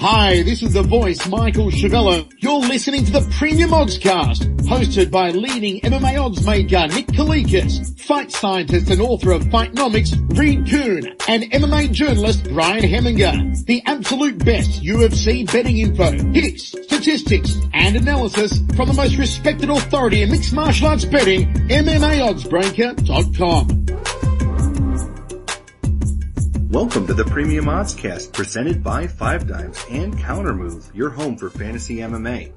Hi, this is the voice, Michael Chavello. You're listening to the Premium Oddscast, hosted by leading MMA odds maker Nick Kalikas, fight scientist and author of Fightnomics, Reed Kuhn, and MMA journalist Brian Heminger. The absolute best UFC betting info, hits, statistics, and analysis from the most respected authority in mixed martial arts betting, MMAoddsbreaker.com. Welcome to the Premium Oddscast, presented by Five Dimes and Countermove, your home for fantasy MMA.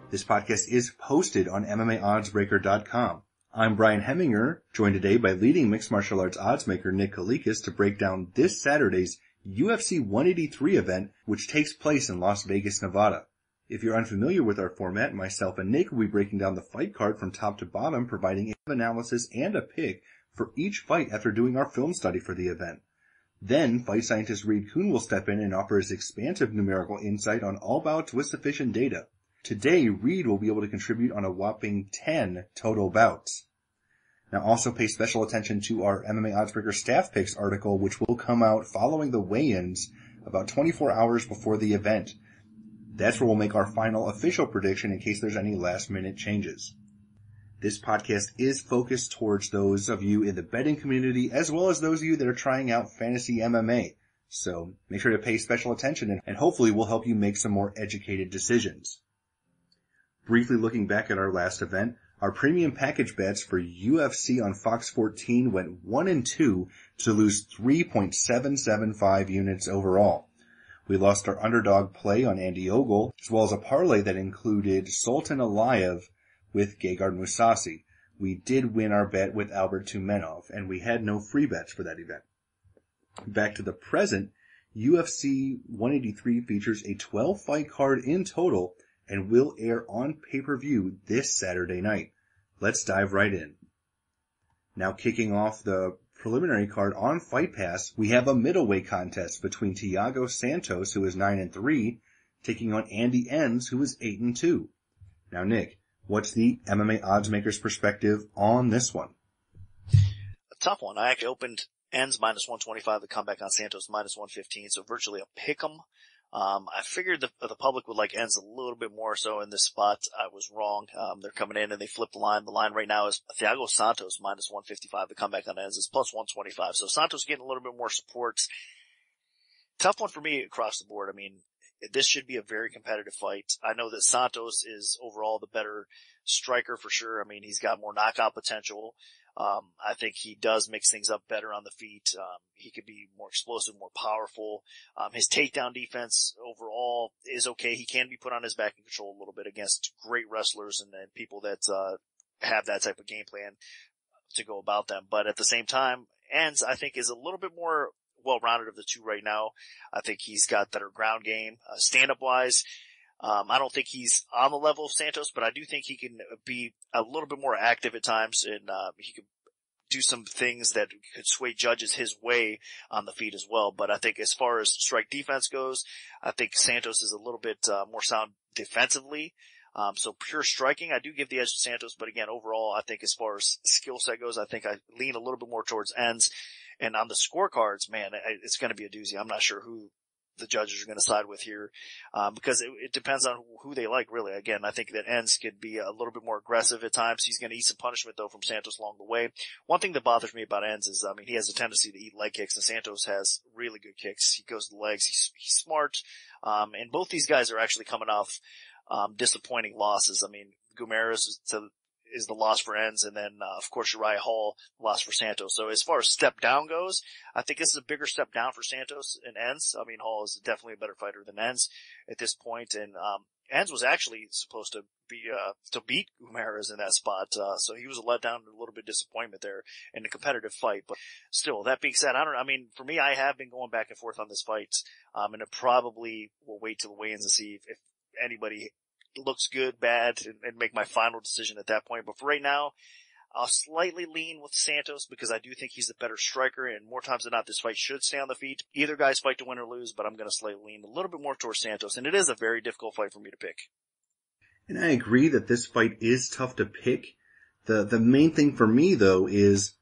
This podcast is posted on MMAoddsbreaker.com. I'm Brian Heminger, joined today by leading mixed martial arts oddsmaker Nick Kalikas to break down this Saturday's UFC 183 event, which takes place in Las Vegas, Nevada. If you're unfamiliar with our format, myself and Nick will be breaking down the fight card from top to bottom, providing an analysis and a pick for each fight after doing our film study for the event. Then, fight scientist Reed Kuhn will step in and offer his expansive numerical insight on all bouts with sufficient data. Today, Reed will be able to contribute on a whopping 10 total bouts. Now, also pay special attention to our MMA Oddsbreaker Staff Picks article, which will come out following the weigh-ins about 24 hours before the event. That's where we'll make our final official prediction in case there's any last-minute changes. This podcast is focused towards those of you in the betting community as well as those of you that are trying out fantasy MMA. So make sure to pay special attention and hopefully we'll help you make some more educated decisions. Briefly looking back at our last event, our premium package bets for UFC on Fox 14 went 1-2 to lose 3.775 units overall. We lost our underdog play on Andy Ogle as well as a parlay that included Sultan Aliyev with Gegard Mousasi. We did win our bet with Albert Tumenov, and we had no free bets for that event. Back to the present, UFC 183 features a 12-fight card in total and will air on pay-per-view this Saturday night. Let's dive right in. Now kicking off the preliminary card on Fight Pass, we have a middleweight contest between Thiago Santos, who is 9-3, taking on Andy Enns, who is 8-2. Now Nick, what's the MMA oddsmaker's perspective on this one? A tough one. I actually opened Enns minus 125, the comeback on Santos minus 115, so virtually a pick'em. I figured the public would like Enns a little bit more so in this spot. I was wrong. They're coming in and they flipped the line. The line right now is Thiago Santos minus 155. The comeback on Enns is plus 125. So Santos getting a little bit more support. Tough one for me across the board. I mean, this should be a very competitive fight. I know that Santos is overall the better striker for sure. I mean, he's got more knockout potential. I think he does mix things up better on the feet. He could be more explosive, more powerful. His takedown defense overall is okay. He can be put on his back and control a little bit against great wrestlers and people that have that type of game plan to go about them. But at the same time, Enns, I think, is a little bit more well-rounded of the two right now. I think he's got better ground game. Stand-up wise, I don't think he's on the level of Santos, but I do think he can be a little bit more active at times, and he could do some things that could sway judges his way on the feet as well. But I think as far as strike defense goes, I think Santos is a little bit more sound defensively. So pure striking, I do give the edge to Santos, but again, overall, I think as far as skill set goes, I think I lean a little bit more towards Enns. And on the scorecards, man, it's going to be a doozy. I'm not sure who the judges are going to side with here, because it depends on who they like, really. Again, I think that Enns could be a little bit more aggressive at times. He's going to eat some punishment, though, from Santos along the way. One thing that bothers me about Enns is, I mean, he has a tendency to eat leg kicks, and Santos has really good kicks. He goes to the legs. He's smart. And both these guys are actually coming off disappointing losses. I mean, Guimaraes is the loss for Enns, and then, of course, Uriah Hall, loss for Santos. So as far as step down goes, I think this is a bigger step down for Santos and Enns. I mean, Hall is definitely a better fighter than Enns at this point, and Enns was actually supposed to beat Guimaraes in that spot, so he was a letdown and a little bit of disappointment there in a competitive fight. But still, that being said, I mean, for me, I have been going back and forth on this fight, and it probably will wait till the weigh-ins and see if anybody looks good, bad, and make my final decision at that point. But for right now, I'll slightly lean with Santos because I do think he's the better striker, and more times than not, this fight should stay on the feet. Either guy's fight to win or lose, but I'm going to slightly lean a little bit more towards Santos, and it is a very difficult fight for me to pick. And I agree that this fight is tough to pick. The main thing for me, though, is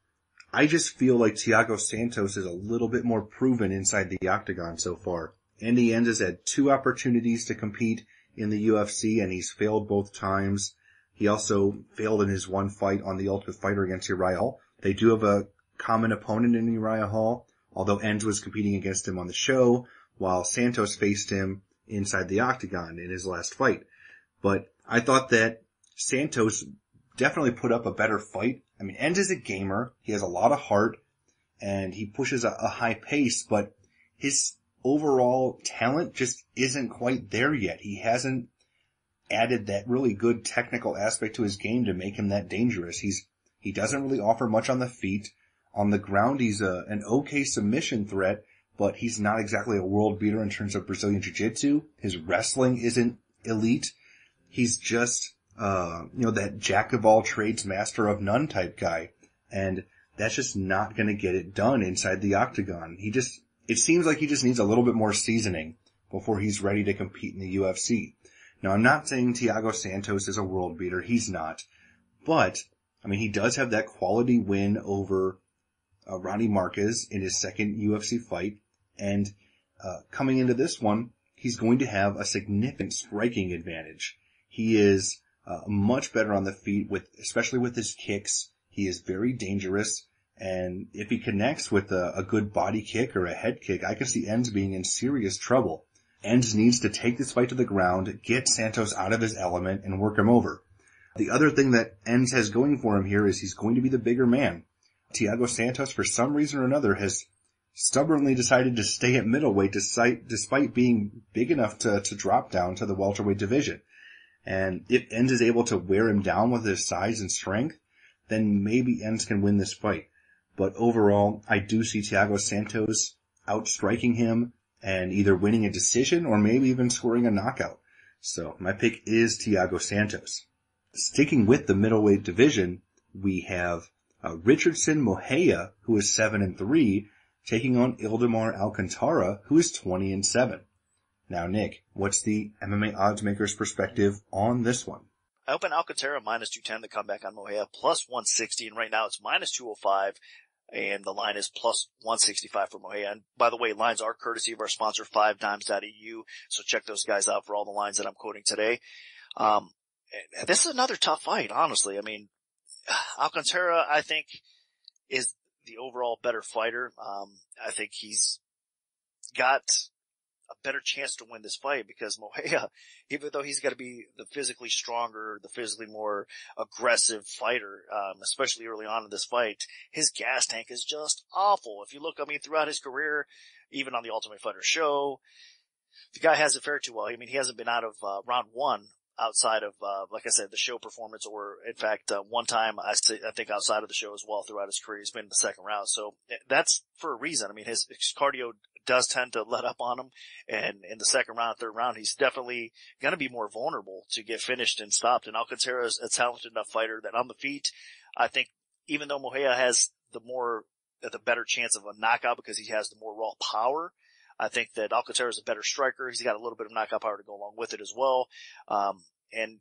I just feel like Thiago Santos is a little bit more proven inside the octagon so far. Andy Enz has had 2 opportunities to compete in the UFC, and he's failed both times. He also failed in his one fight on The Ultimate Fighter against Uriah Hall. They do have a common opponent in Uriah Hall, although Enz was competing against him on the show, while Santos faced him inside the octagon in his last fight. But I thought that Santos definitely put up a better fight. I mean, Enz is a gamer. He has a lot of heart, and he pushes a high pace, but his overall talent just isn't quite there yet. He hasn't added that really good technical aspect to his game to make him that dangerous. He doesn't really offer much on the feet. On the ground, he's an okay submission threat, but he's not exactly a world beater in terms of Brazilian Jiu-Jitsu. His wrestling isn't elite. He's just, that jack of all trades, master of none type guy. And that's just not going to get it done inside the octagon. It seems like he just needs a little bit more seasoning before he's ready to compete in the UFC. Now, I'm not saying Thiago Santos is a world beater. He's not. But, I mean, he does have that quality win over Ronnie Marquez in his second UFC fight. And coming into this one, he's going to have a significant striking advantage. He is much better on the feet, especially with his kicks. He is very dangerous. And if he connects with a good body kick or a head kick, I can see Enz being in serious trouble. Enz needs to take this fight to the ground, get Santos out of his element, and work him over. The other thing that Enz has going for him here is he's going to be the bigger man. Thiago Santos, for some reason or another, has stubbornly decided to stay at middleweight despite being big enough to drop down to the welterweight division. And if Enz is able to wear him down with his size and strength, then maybe Enz can win this fight. But overall, I do see Thiago Santos outstriking him and either winning a decision or maybe even scoring a knockout. So my pick is Thiago Santos. Sticking with the middleweight division, we have Richardson Moreira, who is 7-3, taking on Ildemar Alcantara, who is 20-7. Now, Nick, what's the MMA oddsmaker's perspective on this one? I open Alcantara -210 to come back on Moreira, +160, and right now it's -205. And the line is +165 for Moreira. And by the way, lines are courtesy of our sponsor, 5dimes.eu. So check those guys out for all the lines that I'm quoting today. This is another tough fight, honestly. I mean, Alcantara, I think, is the overall better fighter. I think he's got a better chance to win this fight because Moreira, even though he's got to be the physically stronger, the physically more aggressive fighter, especially early on in this fight, his gas tank is just awful. If you look, I mean, throughout his career, even on the Ultimate Fighter show, the guy hasn't fared too well. I mean, he hasn't been out of round 1 outside of, like I said, the show performance, or in fact, one time I think outside of the show as well throughout his career, he's been in the second round. So that's for a reason. I mean, his cardio does tend to let up on him, and in the second round, third round, he's definitely going to be more vulnerable to get finished and stopped. And Alcantara is a talented enough fighter that on the feet, I think even though Moreira has the better chance of a knockout because he has the more raw power, I think that Alcantara is a better striker. He's got a little bit of knockout power to go along with it as well. And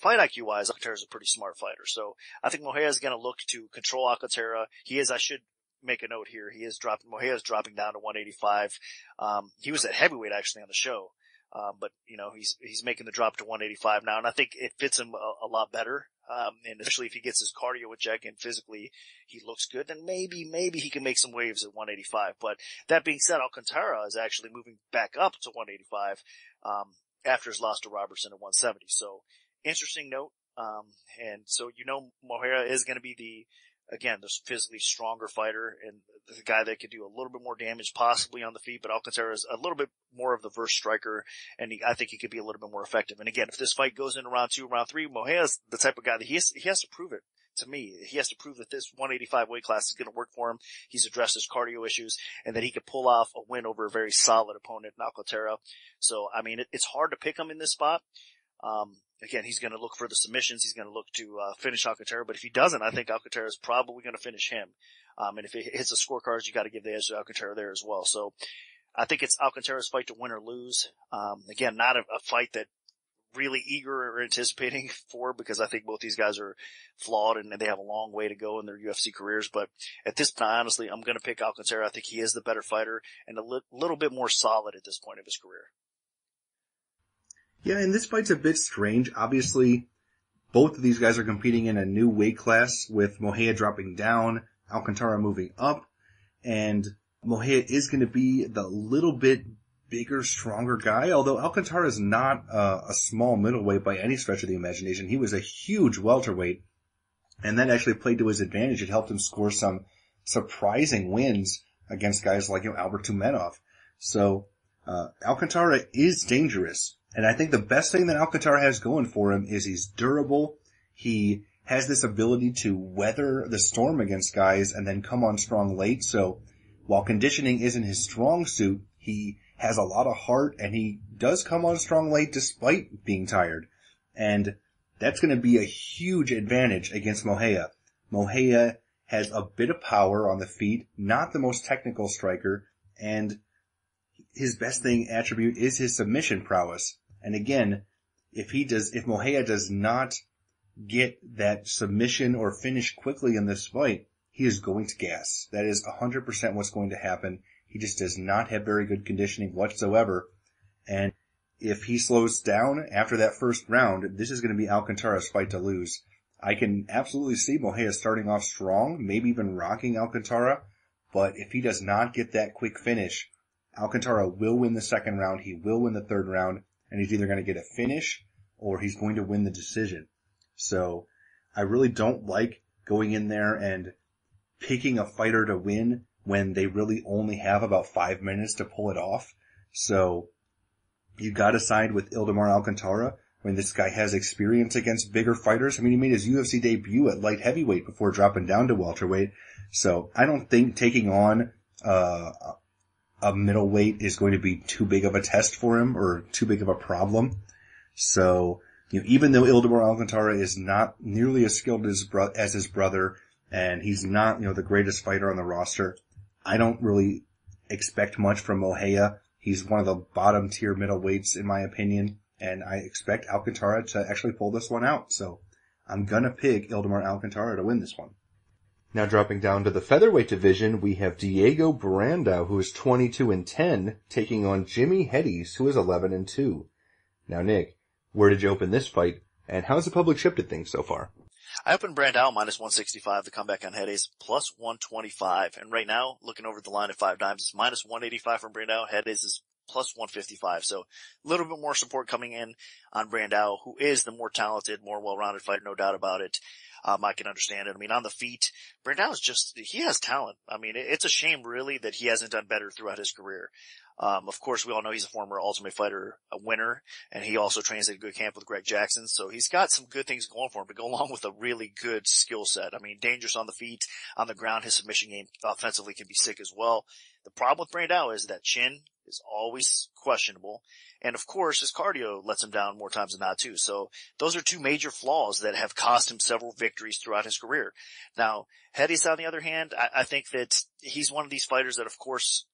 fight IQ wise, Alcantara is a pretty smart fighter. So I think Moreira is going to look to control Alcantara. I should make a note here. Moreira is dropping down to 185. He was at heavyweight actually on the show. But he's making the drop to 185 now, and I think it fits him a lot better. And especially if he gets his cardio in check and physically he looks good, then maybe he can make some waves at 185. But that being said, Alcantara is actually moving back up to 185, after his loss to Robertson at 170. So interesting note. And so, Moreira is going to be the physically stronger fighter and the guy that could do a little bit more damage possibly on the feet, but Alcantara is a little bit more of the verse striker, and I think he could be a little bit more effective. And again, if this fight goes into round 2, round 3, Moreira's the type of guy that he has to prove it to me. He has to prove that this 185 weight class is going to work for him. He's addressed his cardio issues, and that he could pull off a win over a very solid opponent in Alcantara. So, I mean, it's hard to pick him in this spot. Again, he's going to look for the submissions. He's going to look to finish Alcantara. But if he doesn't, I think Alcantara is probably going to finish him. And if it hits the scorecards, you got to give the edge to Alcantara there as well. So I think it's Alcantara's fight to win or lose. Again, not a fight that really eager or anticipating for, because I think both these guys are flawed and they have a long way to go in their UFC careers. But at this point, honestly, I'm going to pick Alcantara. I think he is the better fighter and a little bit more solid at this point of his career. Yeah, and this fight's a bit strange. Obviously, both of these guys are competing in a new weight class, with Moreira dropping down, Alcantara moving up, and Moreira is going to be the little bit bigger, stronger guy, although Alcantara is not a small middleweight by any stretch of the imagination. He was a huge welterweight, and that actually played to his advantage. It helped him score some surprising wins against guys like Albert Tumenov. So Alcantara is dangerous, and I think the best thing that Alcantara has going for him is he's durable. He has this ability to weather the storm against guys and then come on strong late. So while conditioning isn't his strong suit, he has a lot of heart, and he does come on strong late despite being tired. And that's going to be a huge advantage against Moreira. Moreira has a bit of power on the feet, not the most technical striker, and his best attribute is his submission prowess. And again, if Moreira does not get that submission or finish quickly in this fight, he is going to gas. That is 100% what's going to happen. He just does not have very good conditioning whatsoever. And if he slows down after that first round, this is going to be Alcantara's fight to lose. I can absolutely see Moreira starting off strong, maybe even rocking Alcantara. But if he does not get that quick finish, Alcantara will win the second round, he will win the third round, and he's either going to get a finish or he's going to win the decision. So I really don't like going in there and picking a fighter to win when they really only have about 5 minutes to pull it off. So you gotta side with Ildemar Alcantara when this guy has experience against bigger fighters. I mean, he made his UFC debut at light heavyweight before dropping down to welterweight. So I don't think taking on a middleweight is going to be too big of a test for him or too big of a problem. So, even though Ildemar Alcantara is not nearly as skilled as his brother, and he's not, the greatest fighter on the roster, I don't really expect much from Moreira. He's one of the bottom tier middleweights in my opinion, and I expect Alcantara to actually pull this one out. So I'm gonna pick Ildemar Alcantara to win this one. Now dropping down to the featherweight division, we have Diego Brandao, who is 22-10, taking on Jimy Hettes, who is 11-2. Now Nick, where did you open this fight, and how's the public shifted things so far? I opened Brandao minus 165, the comeback on Hettes plus 125. And right now, looking over the line at 5 dimes, it's minus 185 from Brandao. Hettes is plus 155. So a little bit more support coming in on Brandao, who is the more talented, more well-rounded fighter, no doubt about it. I can understand it. I mean, on the feet, Brandao he has talent. I mean, it's a shame really that he hasn't done better throughout his career. Of course, we all know he's a former Ultimate Fighter winner, and he also trains at a good camp with Greg Jackson. So he's got some good things going for him to go along with a really good skill set. I mean, dangerous on the feet, on the ground. His submission game offensively can be sick as well. The problem with Brandao is that chin is always questionable. And of course, his cardio lets him down more times than not too. So those are two major flaws that have cost him several victories throughout his career. Now, Hettes, on the other hand, I think that he's one of these fighters that, of course,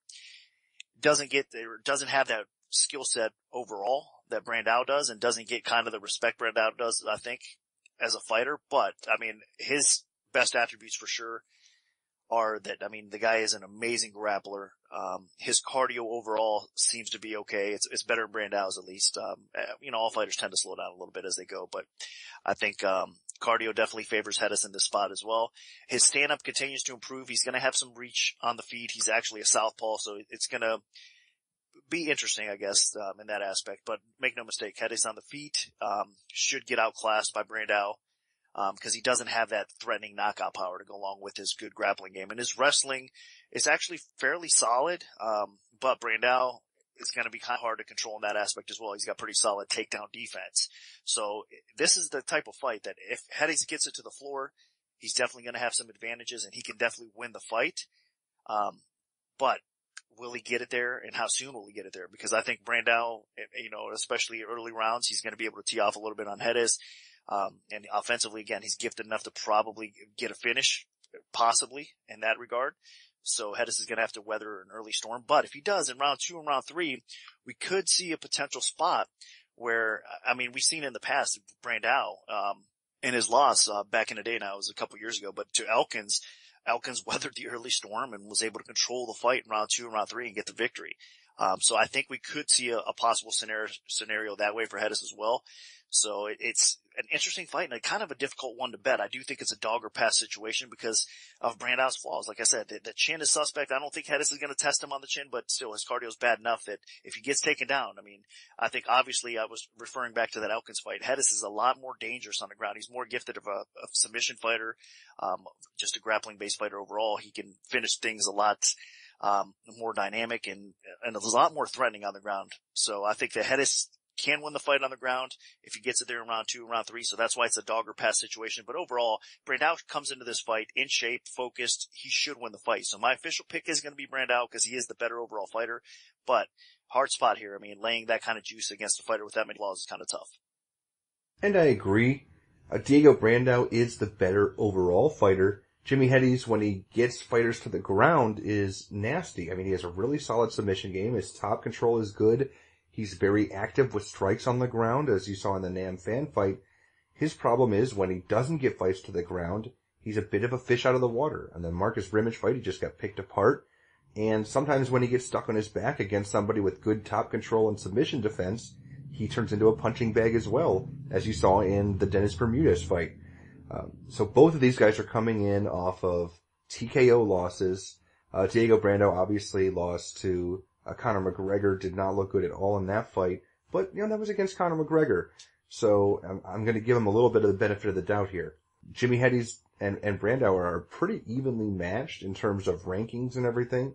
doesn't have that skill set overall that Brandao does, and doesn't get kind of the respect Brandao does, I think, as a fighter. But, I mean, his best attributes for sure are that, I mean, the guy is an amazing grappler. His cardio overall seems to be okay. It's better than Brandao's at least. All fighters tend to slow down a little bit as they go, but I think, cardio definitely favors Hettes in this spot as well. His stand-up continues to improve. He's going to have some reach on the feet. He's actually a southpaw, so it's going to be interesting, I guess, in that aspect. But make no mistake, Hettes on the feet, should get outclassed by Brandao, because he doesn't have that threatening knockout power to go along with his good grappling game. And his wrestling is actually fairly solid, but Brandao is going to be kind of hard to control in that aspect as well. He's got pretty solid takedown defense. So this is the type of fight that if Hettes gets it to the floor, he's definitely going to have some advantages, and he can definitely win the fight. But will he get it there, and how soon will he get it there? Because I think Brandao, especially early rounds, he's going to be able to tee off a little bit on Hettes. And offensively, again, he's gifted enough to probably get a finish, possibly, in that regard. So Hettes is going to have to weather an early storm. But if he does in round 2 and round 3, we could see a potential spot where, I mean, we've seen in the past, Brandao, in his loss, back in the day now, it was a couple years ago, but to Elkins weathered the early storm and was able to control the fight in round 2 and round 3 and get the victory. So I think we could see a possible scenario that way for Hettes as well. So it's an interesting fight and a kind of a difficult one to bet. I do think it's a dog or pass situation because of Brandao's flaws. Like I said, the chin is suspect. I don't think Hettes is going to test him on the chin, but still his cardio is bad enough that if he gets taken down, I mean, I think obviously I was referring back to that Elkins fight. Hettes is a lot more dangerous on the ground. He's more gifted of a submission fighter, just a grappling based fighter overall. He can finish things a lot more dynamic and it's a lot more threatening on the ground. So I think that Hettes can win the fight on the ground if he gets it there in round 2 and round 3. So that's why it's a dog or pass situation. But overall, Brandao comes into this fight in shape, focused. He should win the fight. So my official pick is going to be Brandao because he is the better overall fighter. But hard spot here. I mean, laying that kind of juice against a fighter with that many flaws is kind of tough. And I agree. Diego Brandao is the better overall fighter. Jimy Hettes, when he gets fighters to the ground, is nasty. I mean, he has a really solid submission game. His top control is good. He's very active with strikes on the ground, as you saw in the Nam Fan fight. His problem is when he doesn't get fights to the ground, he's a bit of a fish out of the water. And the Marcus Rimmich fight, he just got picked apart. And sometimes when he gets stuck on his back against somebody with good top control and submission defense, he turns into a punching bag as well, as you saw in the Dennis Bermudez fight. So both of these guys are coming in off of TKO losses. Diego Brandao obviously lost to Conor McGregor, did not look good at all in that fight. But, that was against Conor McGregor. So I'm going to give him a little bit of the benefit of the doubt here. Jimy Hettes and Brandao are pretty evenly matched in terms of rankings and everything.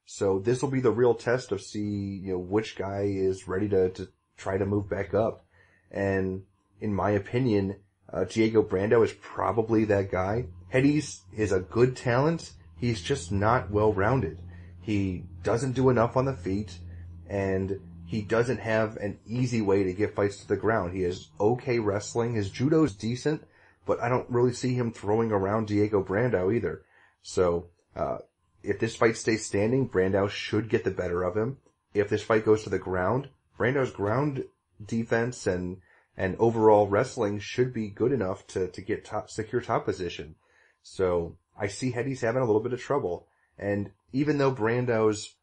So this will be the real test of which guy is ready to try to move back up. And in my opinion, Diego Brandao is probably that guy. Hettes is a good talent. He's just not well-rounded. He doesn't do enough on the feet, and he doesn't have an easy way to get fights to the ground. He has okay wrestling. His judo's decent, but I don't really see him throwing around Diego Brandao either. So, if this fight stays standing, Brandao should get the better of him. If this fight goes to the ground, Brandao's ground defense and overall wrestling should be good enough to get secure top position. So, I see Hettes having a little bit of trouble. And even though Brandao's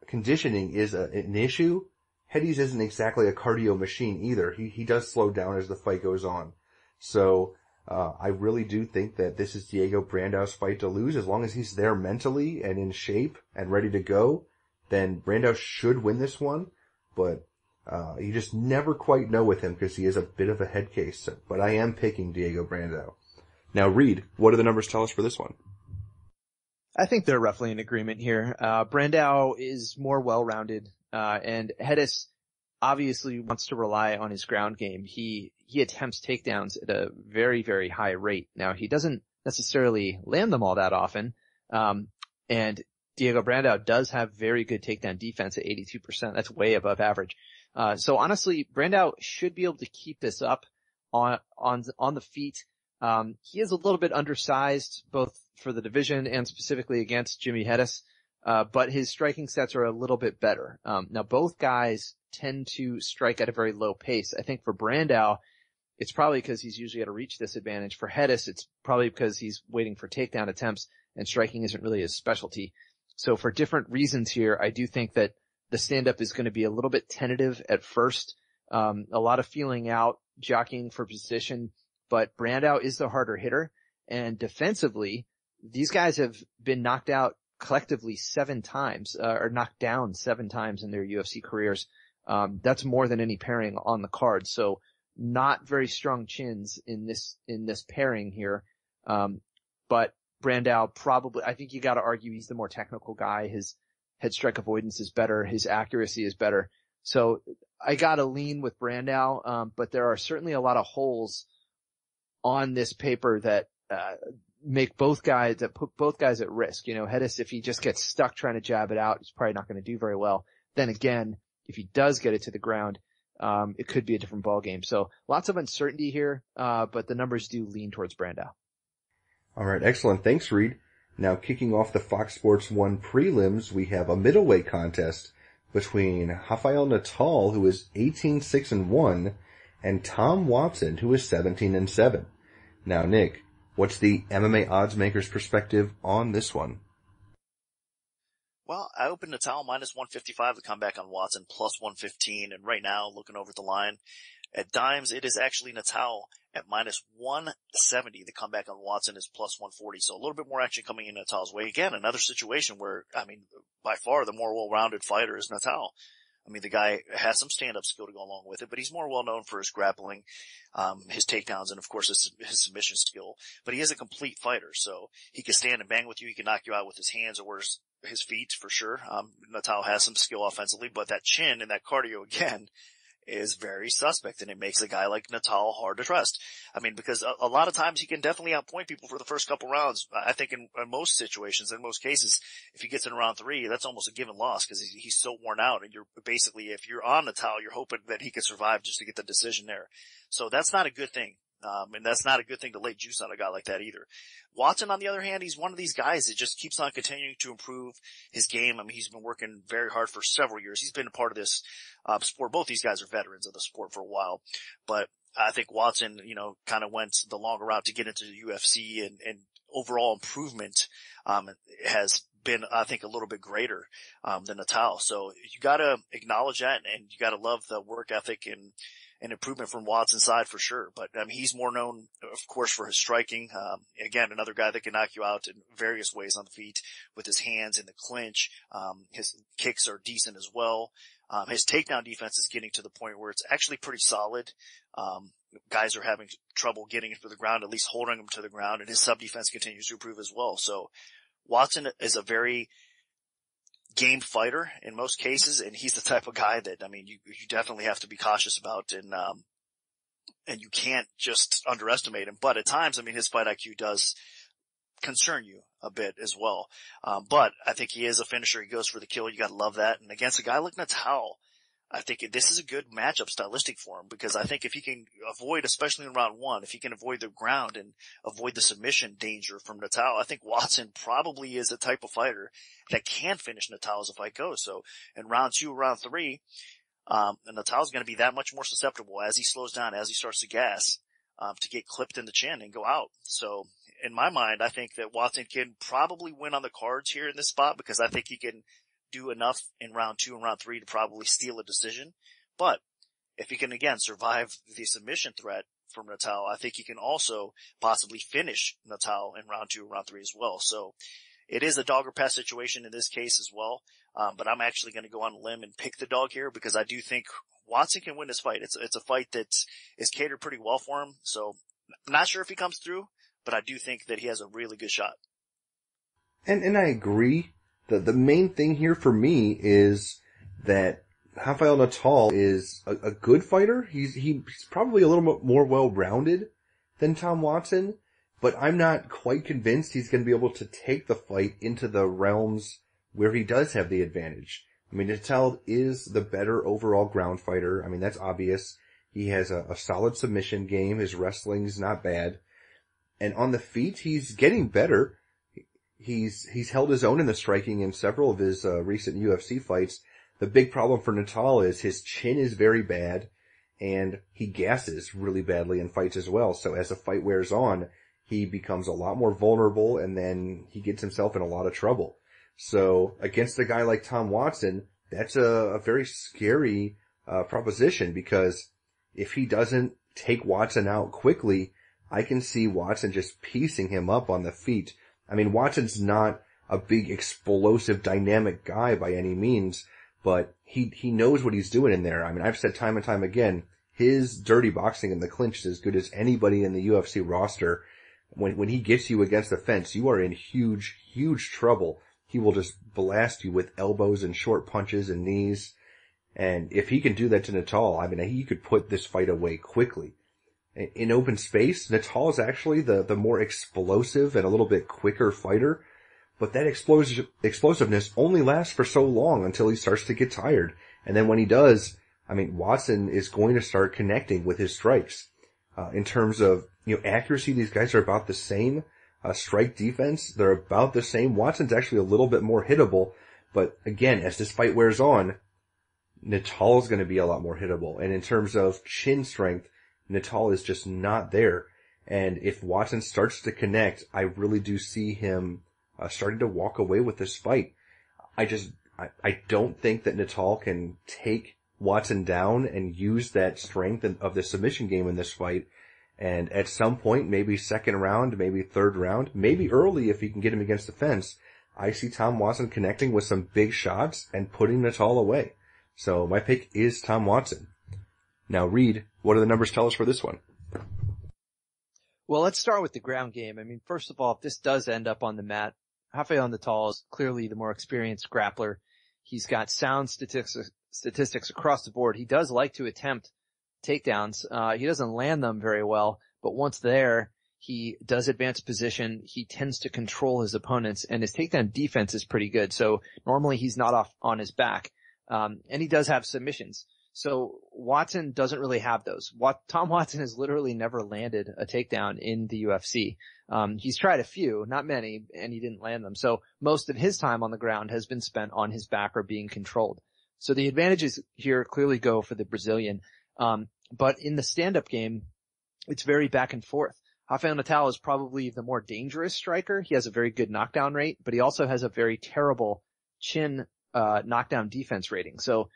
conditioning is an issue, Hettes isn't exactly a cardio machine either. He does slow down as the fight goes on. So, I really do think that this is Diego Brandao's fight to lose. As long as he's there mentally and in shape and ready to go, then Brandao should win this one. But, you just never quite know with him because he is a bit of a head case. But I am picking Diego Brandao. Now, Reed, what do the numbers tell us for this one? I think they're roughly in agreement here. Brandao is more well-rounded, and Hettes obviously wants to rely on his ground game. He attempts takedowns at a very, very high rate. Now, he doesn't necessarily land them all that often, and Diego Brandao does have very good takedown defense at 82%. That's way above average. So honestly, Brandao should be able to keep this up on the feet. He is a little bit undersized, both for the division and specifically against Jimy Hettes, but his striking stats are a little bit better. Now both guys tend to strike at a very low pace. I think for Brandao, it's probably because he's usually at a reach disadvantage. For Hettes, it's probably because he's waiting for takedown attempts and striking isn't really his specialty. So for different reasons here, I do think that the stand-up is going to be a little bit tentative at first. A lot of feeling out, jockeying for position, but Brandao is the harder hitter, and defensively, these guys have been knocked out collectively 7 times, or knocked down 7 times in their UFC careers. That's more than any pairing on the card. So not very strong chins in this pairing here. But Brandao probably, I think you gotta argue he's the more technical guy. His head strike avoidance is better. His accuracy is better. So I gotta lean with Brandao. But there are certainly a lot of holes on this paper that, put both guys at risk. Hettes, if he just gets stuck trying to jab it out, he's probably not going to do very well. Then again, if he does get it to the ground, it could be a different ballgame. So lots of uncertainty here, but the numbers do lean towards Brandao. All right, excellent. Thanks, Reed. Now, kicking off the Fox Sports 1 prelims, we have a middleweight contest between Rafael Natal, who is 18-6-1, and Tom Watson, who is 17-7. Now, Nick, what's the MMA odds maker's perspective on this one? Well, I opened Natal minus 155 to come back on Watson plus 115, and right now, looking over the line, at dimes, it is actually Natal at minus 170. The comeback on Watson is plus 140. So a little bit more action coming in Natal's way. Again, another situation where, I mean, by far the more well-rounded fighter is Natal. I mean, the guy has some stand-up skill to go along with it, but he's more well-known for his grappling, his takedowns, and of course his submission skill. But he is a complete fighter, so he can stand and bang with you. He can knock you out with his hands or his feet for sure. Natal has some skill offensively, but that chin and that cardio again is very suspect, and it makes a guy like Natal hard to trust. I mean, because a lot of times he can definitely outpoint people for the first couple rounds. I think in most situations, in most cases, if he gets in round 3, that's almost a given loss because he's so worn out, and you're basically, if you're on Natal, you're hoping that he can survive just to get the decision there. So that's not a good thing. And that's not a good thing to lay juice on a guy like that either. Watson, on the other hand, he's one of these guys that just keeps on continuing to improve his game. I mean, he's been working very hard for several years. He's been a part of this sport. Both these guys are veterans of the sport for a while. But I think Watson, kind of went the longer route to get into the UFC, and overall improvement has been, I think, a little bit greater than Natal. So you gotta acknowledge that, and you gotta love the work ethic and improvement from Watson's side for sure. But he's more known, of course, for his striking. Again, another guy that can knock you out in various ways on the feet with his hands in the clinch. His kicks are decent as well. His takedown defense is getting to the point where it's actually pretty solid. Guys are having trouble getting it to the ground, at least holding him to the ground, and his sub defense continues to improve as well. So Watson is a very game fighter in most cases, and he's the type of guy that, you definitely have to be cautious about, and you can't just underestimate him. But at times, his fight IQ does concern you a bit as well. But I think he is a finisher. He goes for the kill. You gotta love that. And against a guy like Natal, I think this is a good matchup stylistic for him, because I think if he can avoid, especially in round 1, if he can avoid the ground and avoid the submission danger from Natal, I think Watson probably is the type of fighter that can finish Natal as the fight goes. So in round 2, round 3, Natal's going to be that much more susceptible as he slows down, as he starts to gas, to get clipped in the chin and go out. So in my mind, I think that Watson can probably win on the cards here in this spot, because I think he can do enough in round 2 and round 3 to probably steal a decision. But if he can, again, survive the submission threat from Natal, I think he can also possibly finish Natal in round 2 and round 3 as well. So it is a dog or pass situation in this case as well. But I'm actually going to go on a limb and pick the dog here, because I do think Watson can win this fight. It's a fight that is catered pretty well for him. So I'm not sure if he comes through, but I do think that he has a really good shot. And I agree. The main thing here for me is that Rafael Natal is a good fighter. He's probably a little bit more well-rounded than Tom Watson, but I'm not quite convinced he's going to be able to take the fight into the realms where he does have the advantage. Natal is the better overall ground fighter. That's obvious. He has a solid submission game. His wrestling's not bad. And on the feet, he's getting better. He's held his own in the striking in several of his recent UFC fights. The big problem for Natal is his chin is very bad, and he gasses really badly in fights as well. So as the fight wears on, he becomes a lot more vulnerable, and then he gets himself in a lot of trouble. So against a guy like Tom Watson, that's a very scary proposition, because if he doesn't take Watson out quickly, I can see Watson just piecing him up on the feet. Watson's not a big, explosive, dynamic guy by any means, but he knows what he's doing in there. I've said time and time again, his dirty boxing in the clinch is as good as anybody in the UFC roster. When he gets you against the fence, you are in huge, huge trouble. He will just blast you with elbows and short punches and knees. And if he can do that to Natal, he could put this fight away quickly. In open space, Natal is actually the more explosive and a little bit quicker fighter, but that explosiveness only lasts for so long until he starts to get tired. And then when he does, Watson is going to start connecting with his strikes. In terms of, accuracy, these guys are about the same. Strike defense, they're about the same. Watson's actually a little bit more hittable, but again, as this fight wears on, Natal is going to be a lot more hittable. And in terms of chin strength, Natal is just not there. And if Watson starts to connect, I really do see him starting to walk away with this fight. I don't think that Natal can take Watson down and use that strength of the submission game in this fight. And at some point, maybe second round, maybe third round, maybe early if he can get him against the fence, I see Tom Watson connecting with some big shots and putting Natal away. So my pick is Tom Watson. Now, Reed, what do the numbers tell us for this one? Well, let's start with the ground game. I mean, first of all, if this does end up on the mat, Rafael Natal is clearly the more experienced grappler. He's got sound statistics across the board. He does like to attempt takedowns. He doesn't land them very well, but once there, he does advance position. He tends to control his opponents, and his takedown defense is pretty good. So normally he's not off on his back. And he does have submissions. So Watson doesn't really have those. Tom Watson has literally never landed a takedown in the UFC. He's tried a few, not many, and he didn't land them. So most of his time on the ground has been spent on his back or being controlled. So the advantages here clearly go for the Brazilian. But in the stand-up game, it's very back and forth. Rafael Natal is probably the more dangerous striker. He has a very good knockdown rate, but he also has a very terrible chin knockdown defense rating. So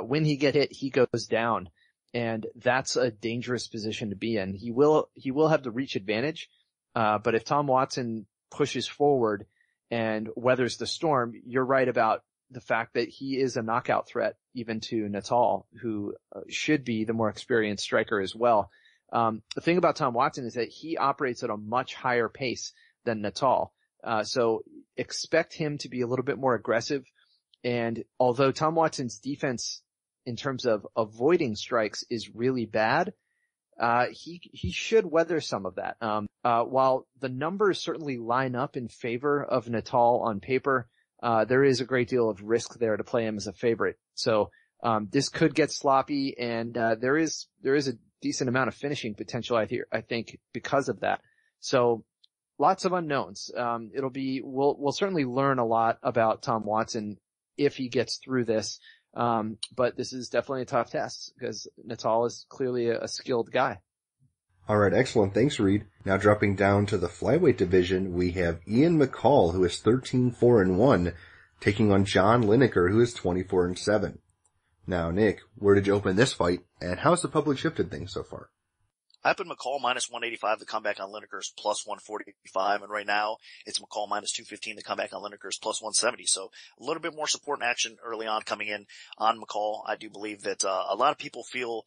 when he get hit, he goes down, and that's a dangerous position to be in. He will have the reach advantage, but if Tom Watson pushes forward and weathers the storm, you're right about the fact that he is a knockout threat even to Natal, who should be the more experienced striker as well. The thing about Tom Watson is that he operates at a much higher pace than Natal. So expect him to be a little bit more aggressive. And although Tom Watson's defense in terms of avoiding strikes is really bad, he should weather some of that. While the numbers certainly line up in favor of Natal on paper, there is a great deal of risk there to play him as a favorite. So, this could get sloppy, and, there is a decent amount of finishing potential I think because of that. So lots of unknowns. We'll certainly learn a lot about Tom Watson if he gets through this. But this is definitely a tough test because Natal is clearly a skilled guy. All right, excellent. Thanks, Reed. Now dropping down to the flyweight division, we have Ian McCall, who is 13-4-1, taking on John Lineker, who is 24-7. Now, Nick, where did you open this fight, and how's the public shifted things so far? I opened McCall minus 185. The comeback on Lineker is plus 145, and right now it's McCall minus 215. The comeback on Lineker is plus 170. So a little bit more support and action early on coming in on McCall. I do believe that a lot of people feel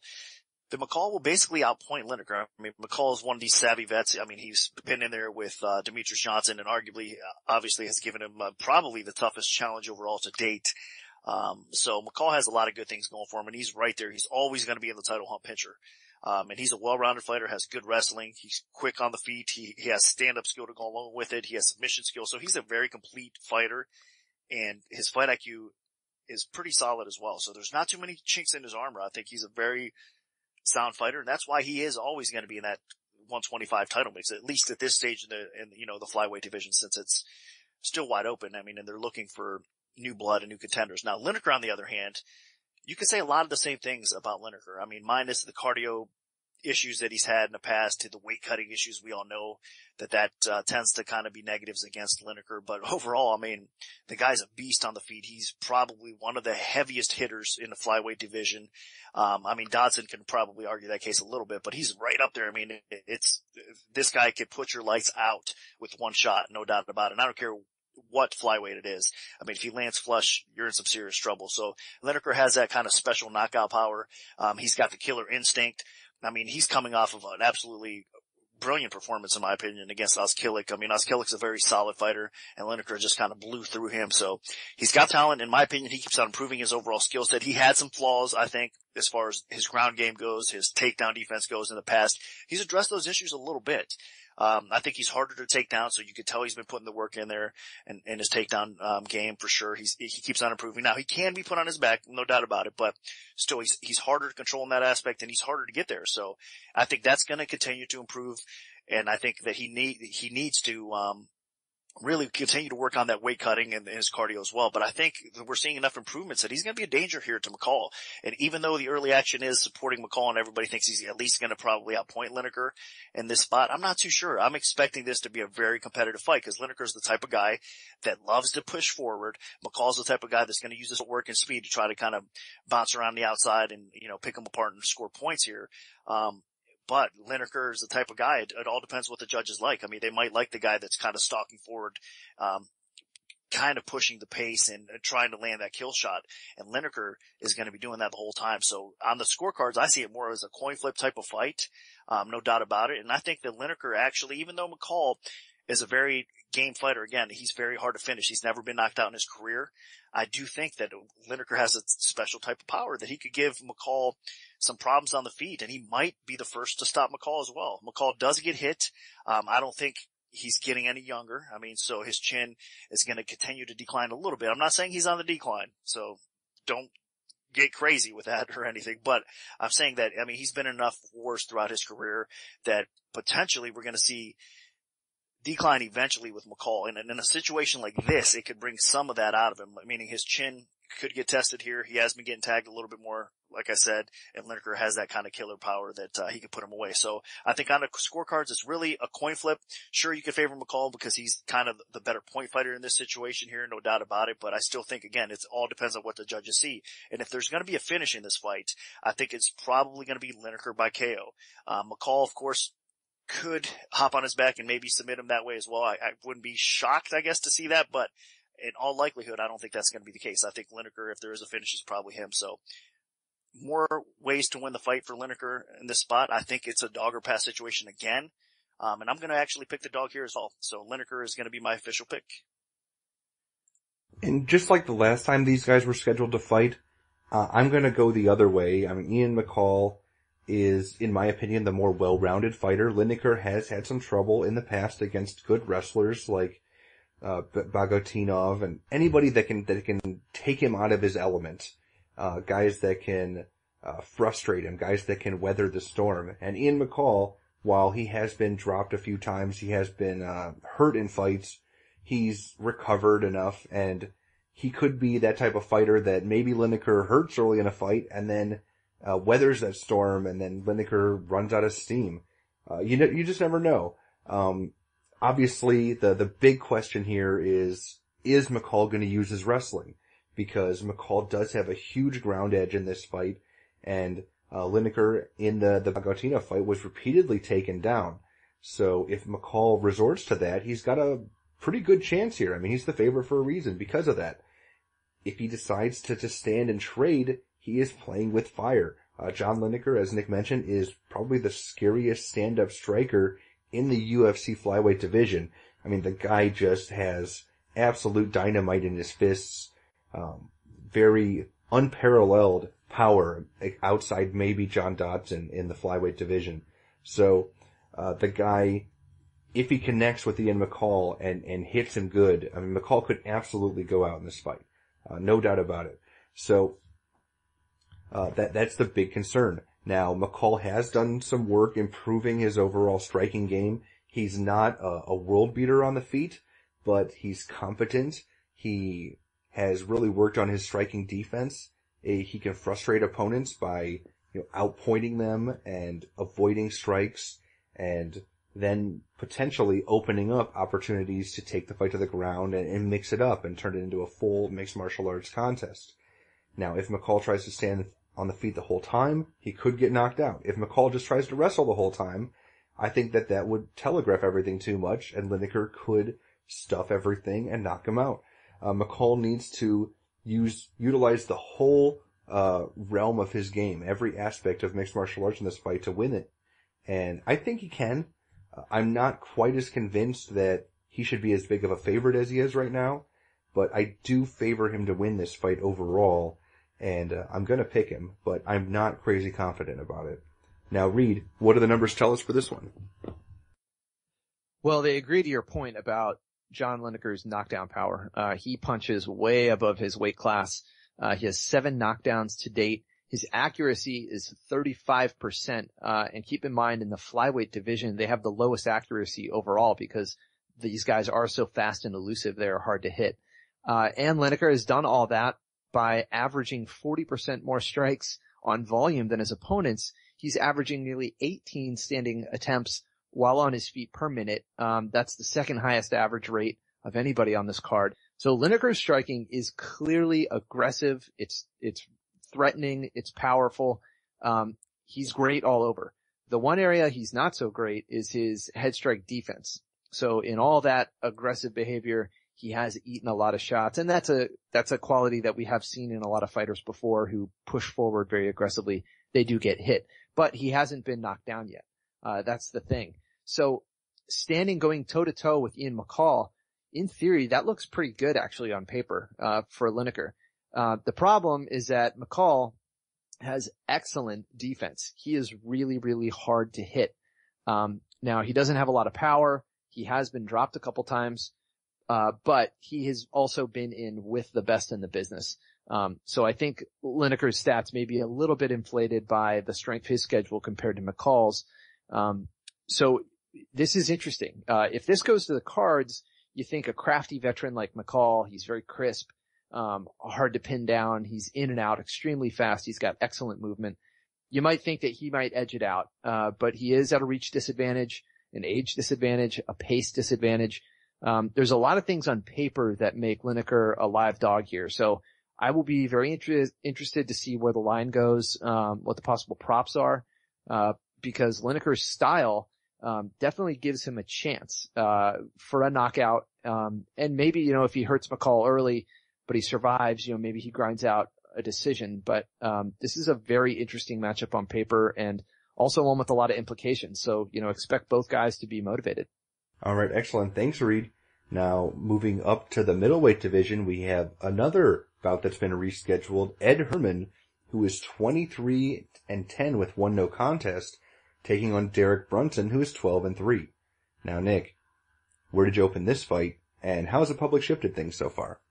that McCall will basically outpoint Lineker. I mean, McCall is one of these savvy vets. I mean, he's been in there with Demetrius Johnson, and arguably, obviously, has given him probably the toughest challenge overall to date. So McCall has a lot of good things going for him, and he's right there. He's always going to be in the title hunt picture. And he's a well-rounded fighter, has good wrestling. He's quick on the feet. He has stand-up skill to go along with it. He has submission skill. So he's a very complete fighter, and his fight IQ is pretty solid as well. So there's not too many chinks in his armor. I think he's a very sound fighter, and that's why he is always going to be in that 125 title mix, at least at this stage in the flyweight division, since it's still wide open. I mean, and they're looking for new blood and new contenders. Now, Lineker, on the other hand, you can say a lot of the same things about Lineker. I mean, minus the cardio issues that he's had in the past, to the weight cutting issues, we all know that tends to kind of be negatives against Lineker. But overall, I mean, the guy's a beast on the feet. He's probably one of the heaviest hitters in the flyweight division. I mean, Dodson can probably argue that case a little bit, but he's right up there. I mean, this guy could put your lights out with one shot, no doubt about it. And I don't care what flyweight it is. I mean, if he lands flush, you're in some serious trouble. So Lineker has that kind of special knockout power. He's got the killer instinct. I mean, he's coming off of an absolutely brilliant performance, in my opinion, against Oskilic. I mean, Oskilic's a very solid fighter, and Lineker just kind of blew through him. So he's got talent. In my opinion, he keeps on improving his overall skill set. He had some flaws, I think, as far as his ground game goes, his takedown defense goes in the past. He's addressed those issues a little bit. I think he's harder to take down, so you could tell he's been putting the work in there and his takedown game for sure. He keeps on improving. Now, he can be put on his back, no doubt about it, but still he's harder to control in that aspect, and he's harder to get there. So I think that's going to continue to improve, and I think that he needs to really continue to work on that weight cutting and his cardio as well. But I think that we're seeing enough improvements that he's going to be a danger here to McCall. And even though the early action is supporting McCall and everybody thinks he's at least going to probably outpoint Lineker in this spot, I'm not too sure. I'm expecting this to be a very competitive fight because Lineker's the type of guy that loves to push forward. McCall's the type of guy that's going to use his work and speed to try to kind of bounce around the outside and, pick him apart and score points here. But Lineker is the type of guy, it all depends what the judges like. I mean, they might like the guy that's kind of stalking forward, kind of pushing the pace and trying to land that kill shot. And Lineker is going to be doing that the whole time. So on the scorecards, I see it more as a coin flip type of fight. No doubt about it. And I think that Lineker actually, even though McCall is a very game fighter, again, he's very hard to finish. He's never been knocked out in his career. I do think that Lineker has a special type of power that he could give McCall some problems on the feet, and he might be the first to stop McCall as well. McCall does get hit. I don't think he's getting any younger. I mean, so his chin is going to continue to decline a little bit. I'm not saying he's on the decline, so don't get crazy with that or anything, but I'm saying that, I mean, he's been in enough wars throughout his career that potentially we're going to see decline eventually with McCall. And in a situation like this, it could bring some of that out of him, meaning his chin could get tested here. He has been getting tagged a little bit more, like I said, and Lineker has that kind of killer power that he could put him away. So I think on the scorecards, it's really a coin flip. Sure, you could favor McCall because he's kind of the better point fighter in this situation here, no doubt about it. But I still think, again, it all depends on what the judges see. And if there's going to be a finish in this fight, I think it's probably going to be Lineker by KO. McCall, of course, could hop on his back and maybe submit him that way as well. I wouldn't be shocked, I guess, to see that, but in all likelihood, I don't think that's going to be the case. I think Lineker, if there is a finish, is probably him. So more ways to win the fight for Lineker in this spot. I think it's a dog or pass situation again. And I'm going to actually pick the dog here as well. So Lineker is going to be my official pick. And just like the last time these guys were scheduled to fight, I'm going to go the other way. I mean, Ian McCall is, in my opinion, the more well-rounded fighter. Lineker has had some trouble in the past against good wrestlers like Bagotinov and anybody that can take him out of his element. Guys that can frustrate him, guys that can weather the storm. And Ian McCall, while he has been dropped a few times, he has been hurt in fights, he's recovered enough, and he could be that type of fighter that maybe Lineker hurts early in a fight and then weathers that storm, and then Lineker runs out of steam. You just never know. Obviously, the big question here is McCall going to use his wrestling? Because McCall does have a huge ground edge in this fight, and Lineker in the Bagotina fight was repeatedly taken down. So if McCall resorts to that, he's got a pretty good chance here. I mean, he's the favorite for a reason because of that. If he decides to just stand and trade, he is playing with fire. John Lineker, as Nick mentioned, is probably the scariest stand-up striker in the UFC flyweight division. I mean, the guy just has absolute dynamite in his fists, very unparalleled power outside maybe John Dodson in the flyweight division. So, the guy, if he connects with Ian McCall and hits him good, I mean, McCall could absolutely go out in this fight. No doubt about it. So, that's the big concern. Now, McCall has done some work improving his overall striking game. He's not a world beater on the feet, but he's competent. He has really worked on his striking defense. He can frustrate opponents by, outpointing them and avoiding strikes, and then potentially opening up opportunities to take the fight to the ground and mix it up and turn it into a full mixed martial arts contest. Now, if McCall tries to stand on the feet the whole time, he could get knocked out. If McCall just tries to wrestle the whole time, I think that would telegraph everything too much, and Lineker could stuff everything and knock him out. McCall needs to utilize the whole realm of his game, every aspect of mixed martial arts in this fight to win it. And I think he can. I'm not quite as convinced that he should be as big of a favorite as he is right now, but I do favor him to win this fight overall, and I'm going to pick him, but I'm not crazy confident about it. Now, Reed, what do the numbers tell us for this one? Well, they agree to your point about John Lineker's knockdown power. He punches way above his weight class. He has 7 knockdowns to date. His accuracy is 35%. And keep in mind, in the flyweight division, they have the lowest accuracy overall because these guys are so fast and elusive, they're hard to hit. And Lineker has done all that by averaging 40% more strikes on volume than his opponents. He's averaging nearly 18 standing attempts while on his feet per minute. That's the second highest average rate of anybody on this card. So Lineker's striking is clearly aggressive. It's threatening. It's powerful. He's great all over. The one area he's not so great is his head strike defense. So in all that aggressive behavior, he has eaten a lot of shots, and that's a quality that we have seen in a lot of fighters before who push forward very aggressively. They do get hit, but he hasn't been knocked down yet. That's the thing. So standing going toe to toe with McCall, in theory, that looks pretty good actually on paper, for Lineker. The problem is that McCall has excellent defense. He is really, really hard to hit. Now he doesn't have a lot of power. He has been dropped a couple times. But he has also been in with the best in the business. So I think Lineker's stats may be a little bit inflated by the strength of his schedule compared to McCall's. So this is interesting. If this goes to the cards, you think a crafty veteran like McCall, he's very crisp, hard to pin down. He's in and out extremely fast. He's got excellent movement. You might think that he might edge it out. But he is at a reach disadvantage, an age disadvantage, a pace disadvantage. There's a lot of things on paper that make Lineker a live dog here. So I will be very interested to see where the line goes, what the possible props are, because Lineker's style, definitely gives him a chance, for a knockout. And maybe, if he hurts McCall early, but he survives, maybe he grinds out a decision. But, this is a very interesting matchup on paper and also one with a lot of implications. So, expect both guys to be motivated. All right, excellent. Thanks, Reed. Now, moving up to the middleweight division, we have another bout that's been rescheduled. Ed Herman, who is 23-10 with 1 no contest, taking on Derek Brunson, who is 12-3. Now, Nick, where did you open this fight, and how has the public shifted things so far?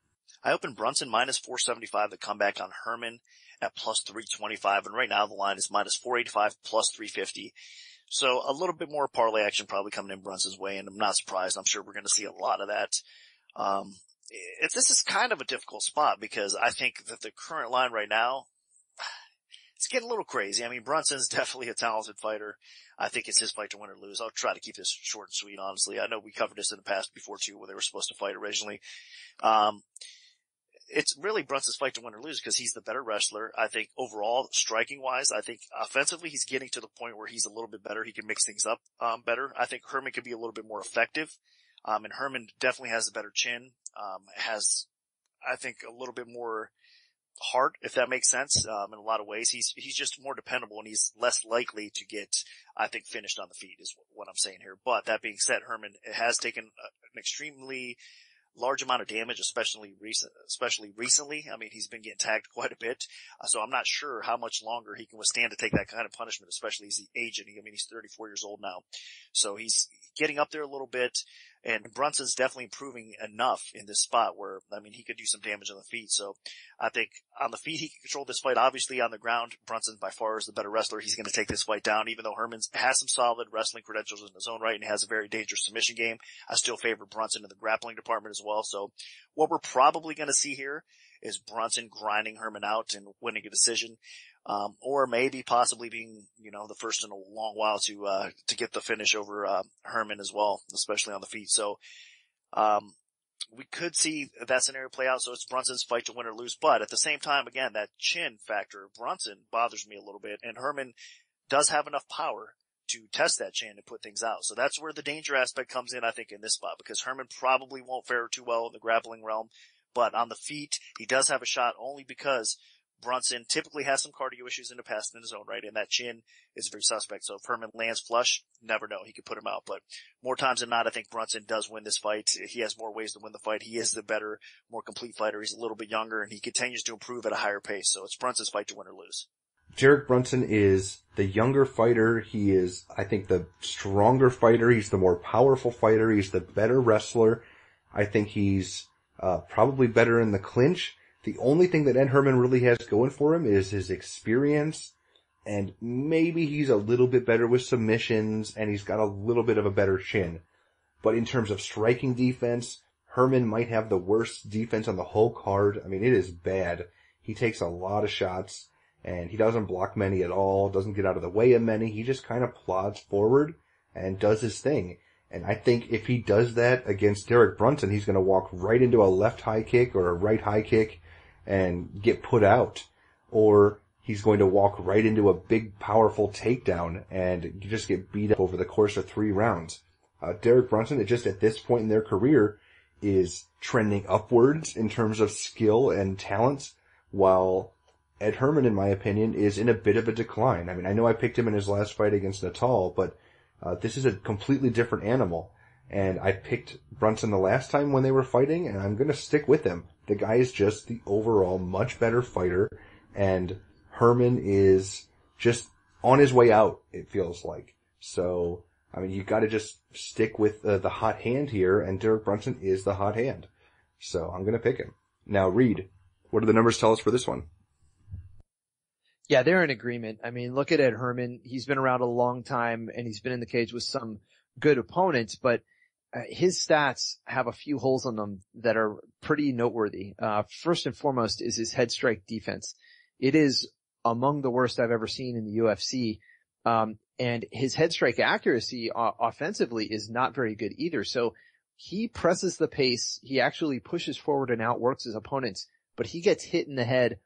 I opened Brunson minus 475 to come back on Herman at plus 325, and right now the line is minus 485 plus 350. So a little bit more parlay action probably coming in Brunson's way, and I'm not surprised. I'm sure we're going to see a lot of that. This is kind of a difficult spot because I think that the current line right now, it's getting a little crazy. I mean, Brunson's definitely a talented fighter. I think it's his fight to win or lose. I'll try to keep this short and sweet, honestly. I know we covered this in the past before too, where they were supposed to fight originally. It's really Brunson's fight to win or lose because he's the better wrestler. I think overall, striking-wise, I think offensively he's getting to the point where he's a little bit better. He can mix things up better. I think Herman could be a little bit more effective. And Herman definitely has a better chin. Has, I think, a little bit more heart, if that makes sense, in a lot of ways. He's just more dependable and he's less likely to get, I think, finished on the feet is what I'm saying here. But that being said, Herman has taken an extremely large amount of damage, especially recently. I mean, he's been getting tagged quite a bit. So I'm not sure how much longer he can withstand to take that kind of punishment, especially as he's aging. I mean, he's 34 years old now. So he's getting up there a little bit. And Brunson's definitely improving enough in this spot where, I mean, he could do some damage on the feet. So I think on the feet, he can control this fight. Obviously on the ground, Brunson by far is the better wrestler. He's going to take this fight down, even though Herman has some solid wrestling credentials in his own right and has a very dangerous submission game. I still favor Brunson in the grappling department as well. So what we're probably going to see here is Brunson grinding Herman out and winning a decision. Or maybe possibly being, the first in a long while to get the finish over, Herman as well, especially on the feet. So, we could see that scenario play out. So it's Brunson's fight to win or lose. But at the same time, again, that chin factor of Brunson bothers me a little bit. And Herman does have enough power to test that chin and put things out. So that's where the danger aspect comes in, I think, in this spot, because Herman probably won't fare too well in the grappling realm. But on the feet, he does have a shot only because Brunson typically has some cardio issues in the past in his own right, and that chin is very suspect. So if Herman lands flush, never know. He could put him out. But more times than not, I think Brunson does win this fight. He has more ways to win the fight. He is the better, more complete fighter. He's a little bit younger, and he continues to improve at a higher pace. So it's Brunson's fight to win or lose. Derek Brunson is the younger fighter. He is, I think, the stronger fighter. He's the more powerful fighter. He's the better wrestler. I think he's probably better in the clinch. The only thing that Ed Herman really has going for him is his experience, and maybe he's a little bit better with submissions, and he's got a little bit of a better chin. But in terms of striking defense, Herman might have the worst defense on the whole card. I mean, it is bad. He takes a lot of shots, and he doesn't block many at all, doesn't get out of the way of many. He just kind of plods forward and does his thing. And I think if he does that against Derek Brunson, he's going to walk right into a left high kick or a right high kick and get put out. Or he's going to walk right into a big, powerful takedown and just get beat up over the course of 3 rounds. Derek Brunson, just at this point in their career, is trending upwards in terms of skill and talents, while Ed Herman, in my opinion, is in a bit of a decline. I mean, I know I picked him in his last fight against Natal, but this is a completely different animal. And I picked Brunson the last time when they were fighting, and I'm going to stick with him. The guy is just the overall much better fighter, and Herman is just on his way out, it feels like. So, I mean, you got to just stick with the hot hand here, and Derek Brunson is the hot hand. So I'm going to pick him. Now, Reed, what do the numbers tell us for this one? Yeah, they're in agreement. I mean, look at Ed Herman. He's been around a long time, and he's been in the cage with some good opponents, but his stats have a few holes in them that are pretty noteworthy. First and foremost is his head strike defense. It is among the worst I've ever seen in the UFC. And his head strike accuracy offensively is not very good either. So he presses the pace. He actually pushes forward and outworks his opponents, but he gets hit in the head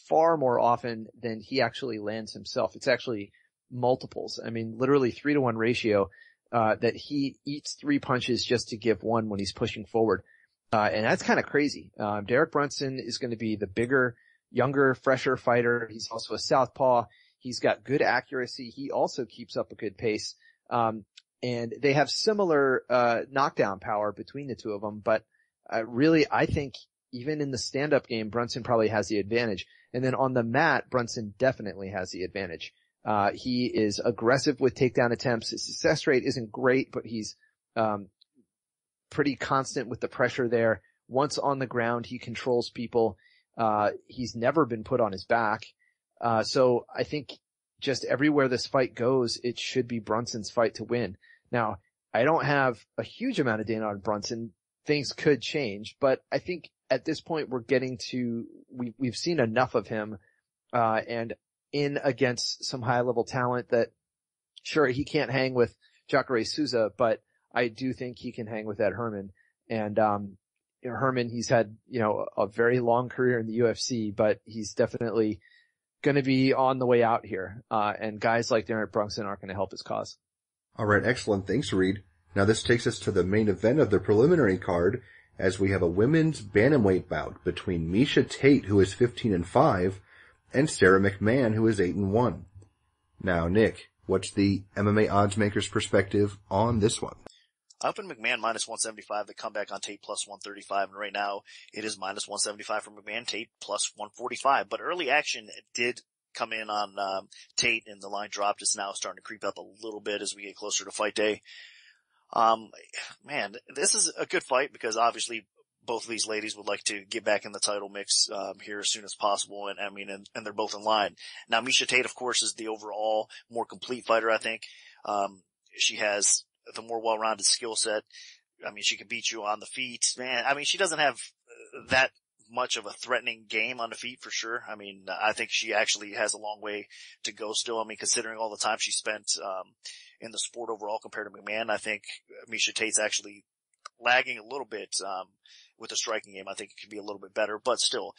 far more often than he actually lands himself. It's actually multiples. I mean, literally 3-to-1 ratio, that he eats 3 punches just to give 1 when he's pushing forward. And that's kind of crazy. Derek Brunson is going to be the bigger, younger, fresher fighter. He's also a southpaw. He's got good accuracy. He also keeps up a good pace. And they have similar, knockdown power between the two of them. But, really, I think even in the stand-up game, Brunson probably has the advantage. And then on the mat, Brunson definitely has the advantage. He is aggressive with takedown attempts. His success rate isn't great, but he's, pretty constant with the pressure there. Once on the ground, he controls people. He's never been put on his back. So I think just everywhere this fight goes, it should be Brunson's fight to win. Now, I don't have a huge amount of data on Brunson. Things could change, but I think at this point we've seen enough of him, and in against some high level talent that sure, he can't hang with Jacare Souza, but I do think he can hang with Ed Herman. And, Herman, he's had, a very long career in the UFC, but he's definitely going to be on the way out here. And guys like Derek Brunson aren't going to help his cause. All right. Excellent. Thanks, Reed. Now this takes us to the main event of the preliminary card, as we have a women's bantamweight bout between Miesha Tate, who is 15-5, and Sara McMann, who is 8-1. Now, Nick, what's the MMA odds maker's perspective on this one? I opened McMann minus 175, the comeback on Tate plus 135, and right now it is minus 175 for McMann, Tate plus 145. But early action did come in on Tate, and the line dropped. It's now starting to creep up a little bit as we get closer to fight day. Man, this is a good fight because obviously both of these ladies would like to get back in the title mix here as soon as possible, and they're both in line. Now, Miesha Tate, of course, is the overall more complete fighter, I think. She has the more well-rounded skill set. I mean, she can beat you on the feet. Man, I mean, she doesn't have that much of a threatening game on the feet for sure. I mean, I think she actually has a long way to go still. I mean, considering all the time she spent in the sport overall compared to McMann, I think Miesha Tate's actually lagging a little bit with the striking game. I think it could be a little bit better, but still,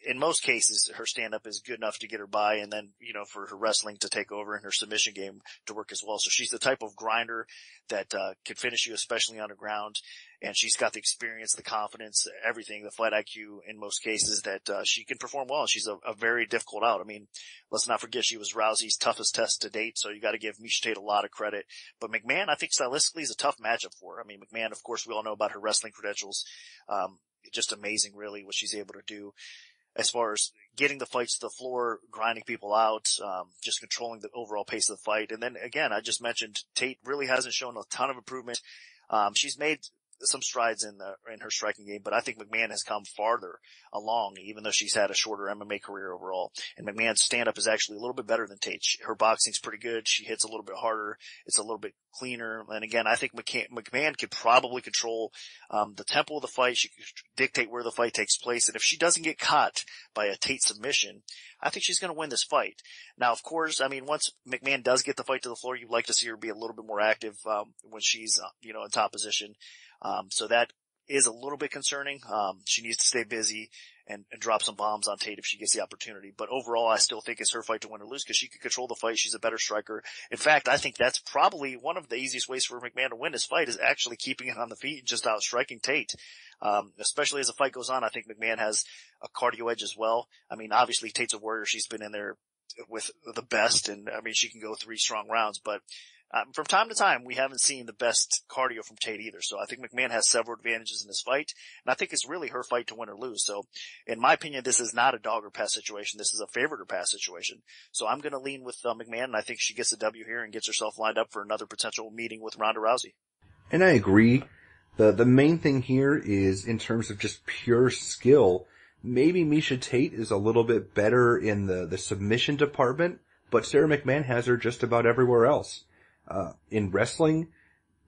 in most cases, her stand-up is good enough to get her by, and then, for her wrestling to take over and her submission game to work as well. So she's the type of grinder that can finish you, especially on the ground, and she's got the experience, the confidence, everything, the fight IQ in most cases that she can perform well. She's a very difficult out. I mean, let's not forget she was Rousey's toughest test to date, so you got to give Miesha Tate a lot of credit. But McMann, I think stylistically is a tough matchup for her. I mean, McMann, of course, we all know about her wrestling credentials. Just amazing, really, what she's able to do as far as getting the fights to the floor, grinding people out, just controlling the overall pace of the fight. And then again, I just mentioned Tate really hasn't shown a ton of improvement. She's made some strides in her striking game, but I think McMann has come farther along, even though she's had a shorter MMA career overall. And McMahon's stand-up is actually a little bit better than Tate. Her boxing's pretty good. She hits a little bit harder. It's a little bit cleaner. And again, I think McMann could probably control the tempo of the fight. She could dictate where the fight takes place. And if she doesn't get caught by a Tate submission, I think she's going to win this fight. Now, of course, I mean, once McMann does get the fight to the floor, you'd like to see her be a little bit more active when she's in top position. So that is a little bit concerning. She needs to stay busy and drop some bombs on Tate if she gets the opportunity. But overall, I still think it's her fight to win or lose because she can control the fight. She's a better striker. In fact, I think that's probably one of the easiest ways for McMann to win this fight is actually keeping it on the feet and just out striking Tate. Especially as the fight goes on, I think McMann has a cardio edge as well. I mean, obviously Tate's a warrior. She's been in there with the best, and I mean, she can go 3 strong rounds, but from time to time, we haven't seen the best cardio from Tate either. So I think McMann has several advantages in this fight, and I think it's really her fight to win or lose. So in my opinion, this is not a dog or pass situation. This is a favorite or pass situation. So I'm going to lean with McMann, and I think she gets a W here and gets herself lined up for another potential meeting with Ronda Rousey. And I agree. The main thing here is in terms of just pure skill, maybe Miesha Tate is a little bit better in the submission department, but Sara McMann has her just about everywhere else. In wrestling,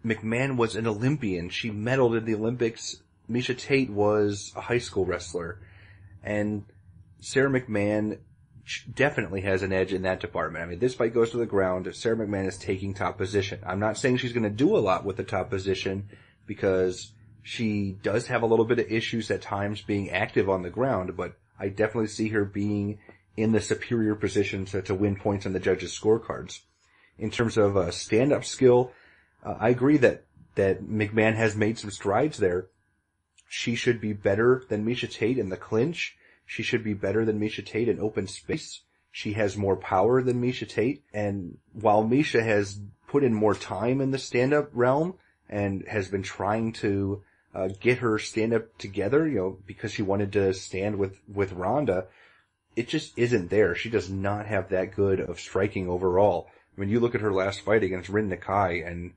McMann was an Olympian. She medaled in the Olympics. Miesha Tate was a high school wrestler. And Sara McMann definitely has an edge in that department. I mean, this fight goes to the ground. Sara McMann is taking top position. I'm not saying she's going to do a lot with the top position because she does have a little bit of issues at times being active on the ground, but I definitely see her being in the superior position to win points on the judges' scorecards. In terms of stand-up skill, I agree that McMann has made some strides there. She should be better than Miesha Tate in the clinch. She should be better than Miesha Tate in open space. She has more power than Miesha Tate. And while Miesha has put in more time in the stand-up realm and has been trying to get her stand-up together, because she wanted to stand with Ronda, it just isn't there. She does not have that good of striking overall. I mean, you look at her last fight against Rin Nakai, and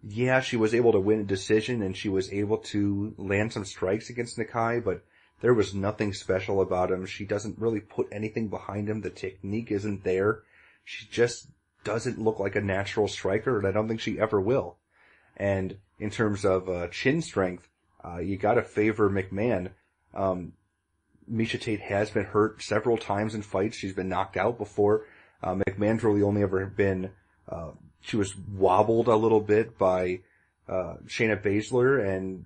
yeah, she was able to win a decision, and she was able to land some strikes against Nakai, but there was nothing special about him. She doesn't really put anything behind him. The technique isn't there. She just doesn't look like a natural striker, and I don't think she ever will. And in terms of chin strength, you gotta favor McMann. Miesha Tate has been hurt several times in fights. She's been knocked out before. McMann's really only ever been, she was wobbled a little bit by, Shayna Baszler, and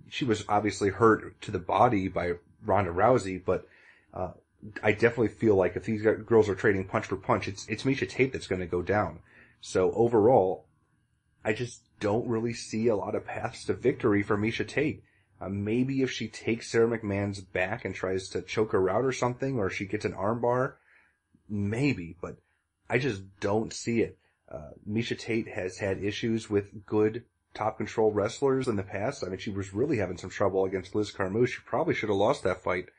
she was obviously hurt to the body by Ronda Rousey, but, I definitely feel like if these girls are trading punch for punch, it's Miesha Tate that's gonna go down. So overall, I just don't really see a lot of paths to victory for Miesha Tate. Maybe if she takes Sara McMann's back and tries to choke her out or something, or she gets an armbar, maybe, but I just don't see it. Miesha Tate has had issues with good top control wrestlers in the past. I mean, she was really having some trouble against Liz Carmouche. She probably should have lost that fight,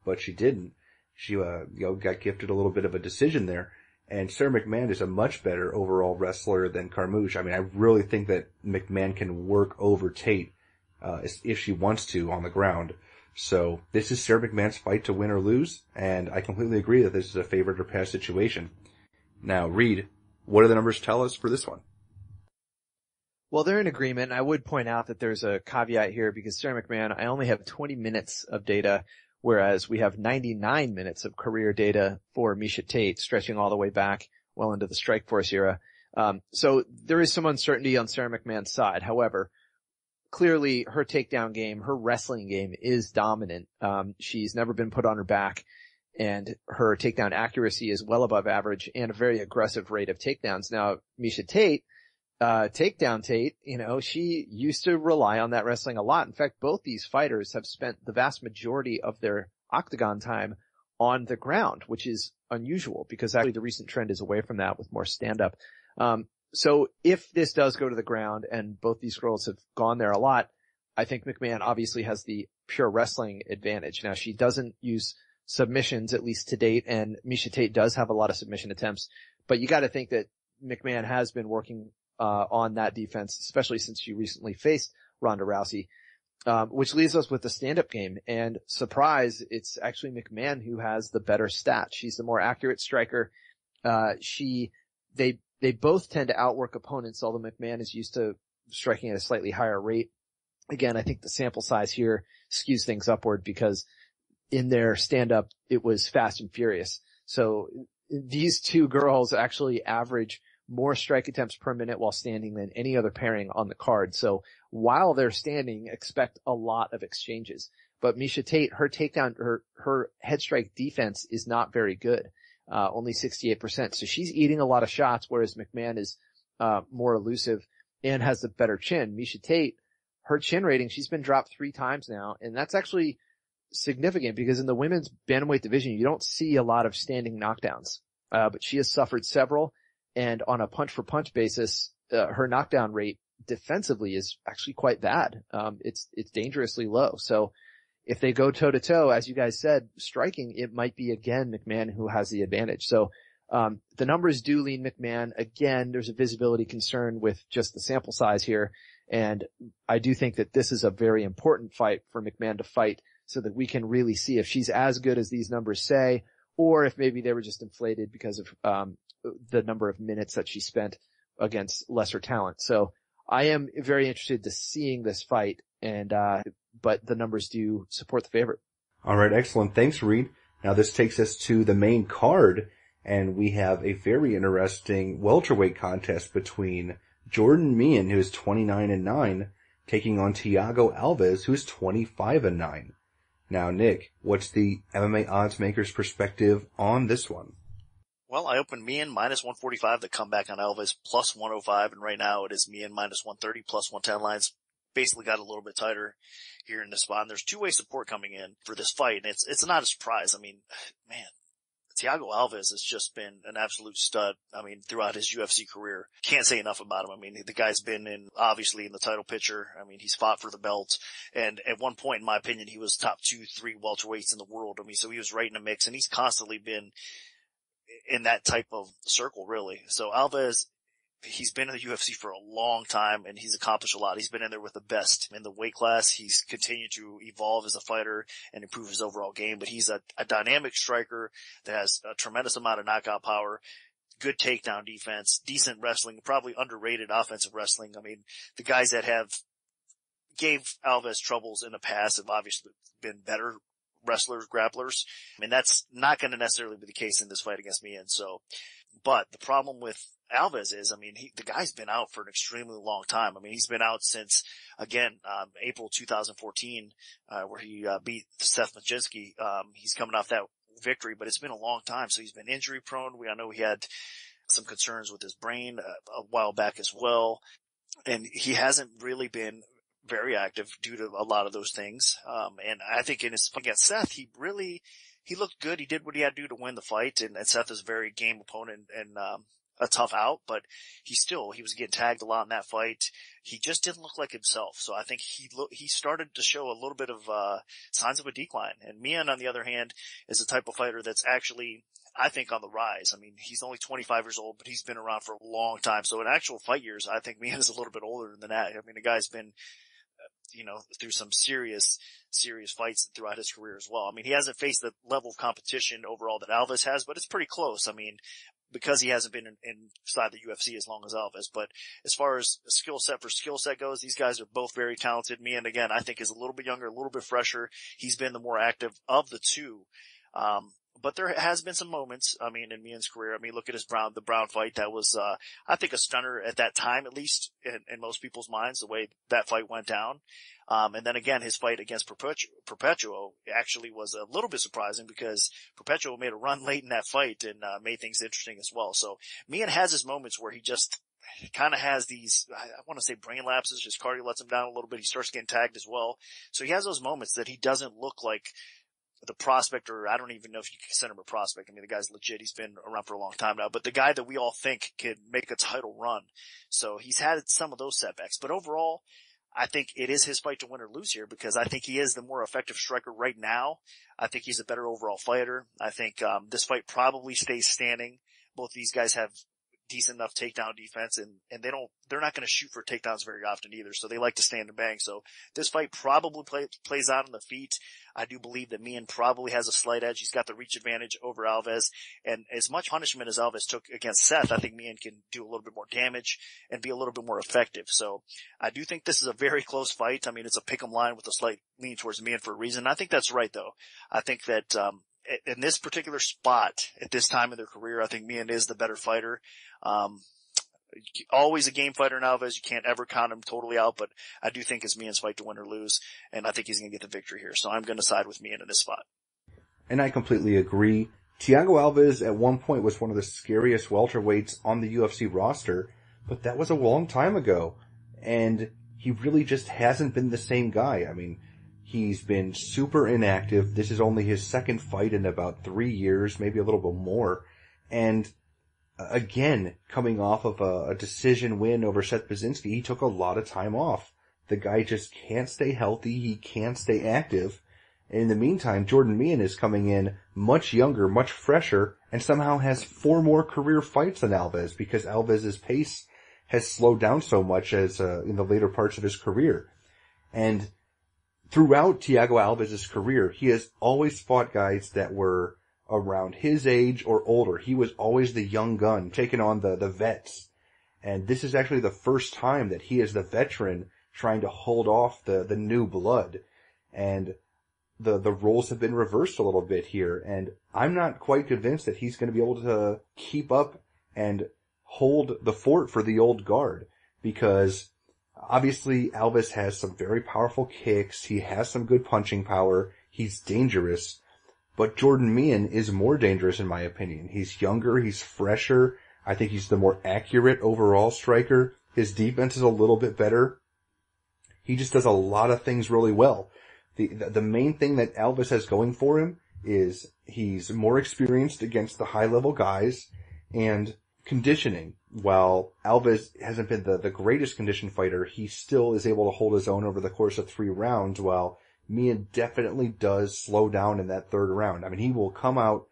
but she didn't. She, got gifted a little bit of a decision there. And Sara McMann is a much better overall wrestler than Carmouche. I mean, I really think that McMann can work over Tate, if she wants to on the ground. So this is Sara McMann's fight to win or lose, and I completely agree that this is a favorite or pass situation. Now, Reed, what do the numbers tell us for this one? Well, they're in agreement. I would point out that there's a caveat here because Sara McMann, I only have 20 minutes of data, whereas we have 99 minutes of career data for Miesha Tate, stretching all the way back well into the Strikeforce era. So there is some uncertainty on Sara McMann's side. However, clearly her takedown game, her wrestling game is dominant. She's never been put on her back, and her takedown accuracy is well above average and a very aggressive rate of takedowns. Now, Miesha Tate, takedown Tate, she used to rely on that wrestling a lot. In fact, both these fighters have spent the vast majority of their octagon time on the ground, which is unusual because actually the recent trend is away from that with more stand-up. So if this does go to the ground, and both these girls have gone there a lot, I think McMann obviously has the pure wrestling advantage. Now, she doesn't use submissions, at least to date, and Miesha Tate does have a lot of submission attempts, but you gotta think that McMann has been working on that defense, especially since she recently faced Ronda Rousey. which leaves us with the stand-up game. And surprise, it's actually McMann who has the better stats. She's the more accurate striker. They both tend to outwork opponents, although McMann is used to striking at a slightly higher rate. Again, I think the sample size here skews things upward because in their stand-up, it was fast and furious. So these two girls actually average more strike attempts per minute while standing than any other pairing on the card. So while they're standing, expect a lot of exchanges. But Miesha Tate, her takedown, her head strike defense is not very good. Only 68%. So she's eating a lot of shots, whereas McMann is, more elusive and has the better chin. Miesha Tate, her chin rating, she's been dropped 3 times now, and that's actually significant because in the women's bantamweight division, you don't see a lot of standing knockdowns. But she has suffered several, and on a punch for punch basis, her knockdown rate defensively is actually quite bad. It's dangerously low. So if they go toe to toe, as you guys said, striking, it might be again McMann who has the advantage. So, the numbers do lean McMann. Again, there's a visibility concern with just the sample size here. And I do think that this is a very important fight for McMann to fight so that we can really see if she's as good as these numbers say, or if maybe they were just inflated because of, the number of minutes that she spent against lesser talent. So I am very interested to seeing this fight but the numbers do support the favorite. All right. Excellent. Thanks, Reed. Now this takes us to the main card, and we have a very interesting welterweight contest between Jordan Meehan, who is 29-9, taking on Thiago Alves, who is 25-9. Now, Nick, what's the MMA odds maker's perspective on this one? Well, I opened Meehan minus 145, the comeback on Alves plus 105, and right now it is Meehan minus 130 plus 110 lines. Basically got a little bit tighter here in this spot. And there's two-way support coming in for this fight, and it's not a surprise. I mean, man, Thiago Alves has just been an absolute stud. I mean, throughout his UFC career. Can't say enough about him. I mean, the guy's been obviously in the title picture. I mean, he's fought for the belt. And at one point, in my opinion, he was top 2-3 welterweights in the world. I mean, so he was right in the mix, and he's constantly been in that type of circle, really. So Alves, he's been in the UFC for a long time, and he's accomplished a lot. He's been in there with the best in the weight class. He's continued to evolve as a fighter and improve his overall game, but he's a dynamic striker that has a tremendous amount of knockout power, good takedown defense, decent wrestling, probably underrated offensive wrestling. I mean, the guys that have gave Alves troubles in the past have obviously been better wrestlers, grapplers. I mean, that's not going to necessarily be the case in this fight against me. And so, but the problem with Alves is, I mean, the guy's been out for an extremely long time. I mean, he's been out since, again, April 2014, where he, beat Seth Majinski. He's coming off that victory, but it's been a long time. So he's been injury prone. I know he had some concerns with his brain a while back as well. And he hasn't really been very active due to a lot of those things. And I think in his fight against Seth, he looked good. He did what he had to do to win the fight. And Seth is a very game opponent and, a tough out, but he was getting tagged a lot in that fight. He just didn't look like himself. So I think he started to show a little bit of, signs of a decline. And Meehan, on the other hand, is the type of fighter that's actually, I think, on the rise. I mean, he's only 25 years old, but he's been around for a long time. So in actual fight years, I think Meehan is a little bit older than that. I mean, the guy's been, through some serious fights throughout his career as well. I mean, he hasn't faced the level of competition overall that Alves has, but it's pretty close. I mean, because he hasn't been inside the UFC as long as Alves. But as far as skill set goes, these guys are both very talented. Meehan, again, I think is a little bit younger, a little bit fresher. He's been the more active of the two. But there has been some moments, I mean, in Meehan's career. I mean, look at the Brown fight. That was, I think, a stunner at that time, at least in most people's minds, the way that fight went down. And then again, his fight against Perpetuo actually was a little bit surprising because Perpetuo made a run late in that fight and, made things interesting as well. So Meehan has his moments where he just kind of has these, I want to say brain lapses. His cardio lets him down a little bit. He starts getting tagged as well. So he has those moments that he doesn't look like the prospect, or I don't even know if you can consider him a prospect. I mean, the guy's legit. He's been around for a long time now, but the guy that we all think could make a title run. So he's had some of those setbacks, but overall, I think it is his fight to win or lose here because I think he is the more effective striker right now. I think he's a better overall fighter. I think, this fight probably stays standing. Both these guys have decent enough takedown defense, and they're not going to shoot for takedowns very often either, so they like to stand and bang. So this fight probably plays out on the feet. I do believe that Mian probably has a slight edge. He's got the reach advantage over Alves, and as much punishment as Alves took against Seth, I think Mian can do a little bit more damage and be a little bit more effective. So I do think this is a very close fight. I mean, it's a pick'em line with a slight lean towards Mian for a reason. I think that's right, though. I think that in this particular spot, at this time in their career, I think Mian is the better fighter. Always a game fighter in Alves. You can't ever count him totally out, but I do think it's Mian's fight to win or lose, and I think he's going to get the victory here. So I'm going to side with Mian in this spot. And I completely agree. Thiago Alves at one point was one of the scariest welterweights on the UFC roster, but that was a long time ago, and he really just hasn't been the same guy. I mean, he's been super inactive. This is only his second fight in about 3 years, maybe a little bit more, and again, coming off of a decision win over Seth Brzezinski, he took a lot of time off. The guy just can't stay healthy. He can't stay active. And in the meantime, Jordan Mian is coming in much younger, much fresher, and somehow has 4 more career fights than Alves because Alves' pace has slowed down so much as in the later parts of his career. And throughout Thiago Alves' career, he has always fought guys that were around his age or older. He was always the young gun, taking on the vets. And this is actually the first time that he is the veteran trying to hold off the new blood. And the roles have been reversed a little bit here. And I'm not quite convinced that he's going to be able to keep up and hold the fort for the old guard. Because obviously Alves has some very powerful kicks. He has some good punching power. He's dangerous. But Jordan Mian is more dangerous in my opinion. He's younger, he's fresher. I think he's the more accurate overall striker. His defense is a little bit better. He just does a lot of things really well. The main thing that Alves has going for him is he's more experienced against the high level guys and conditioning. While Alves hasn't been the greatest conditioned fighter, he still is able to hold his own over the course of 3 rounds, while Mian definitely does slow down in that 3rd round. I mean, he will come out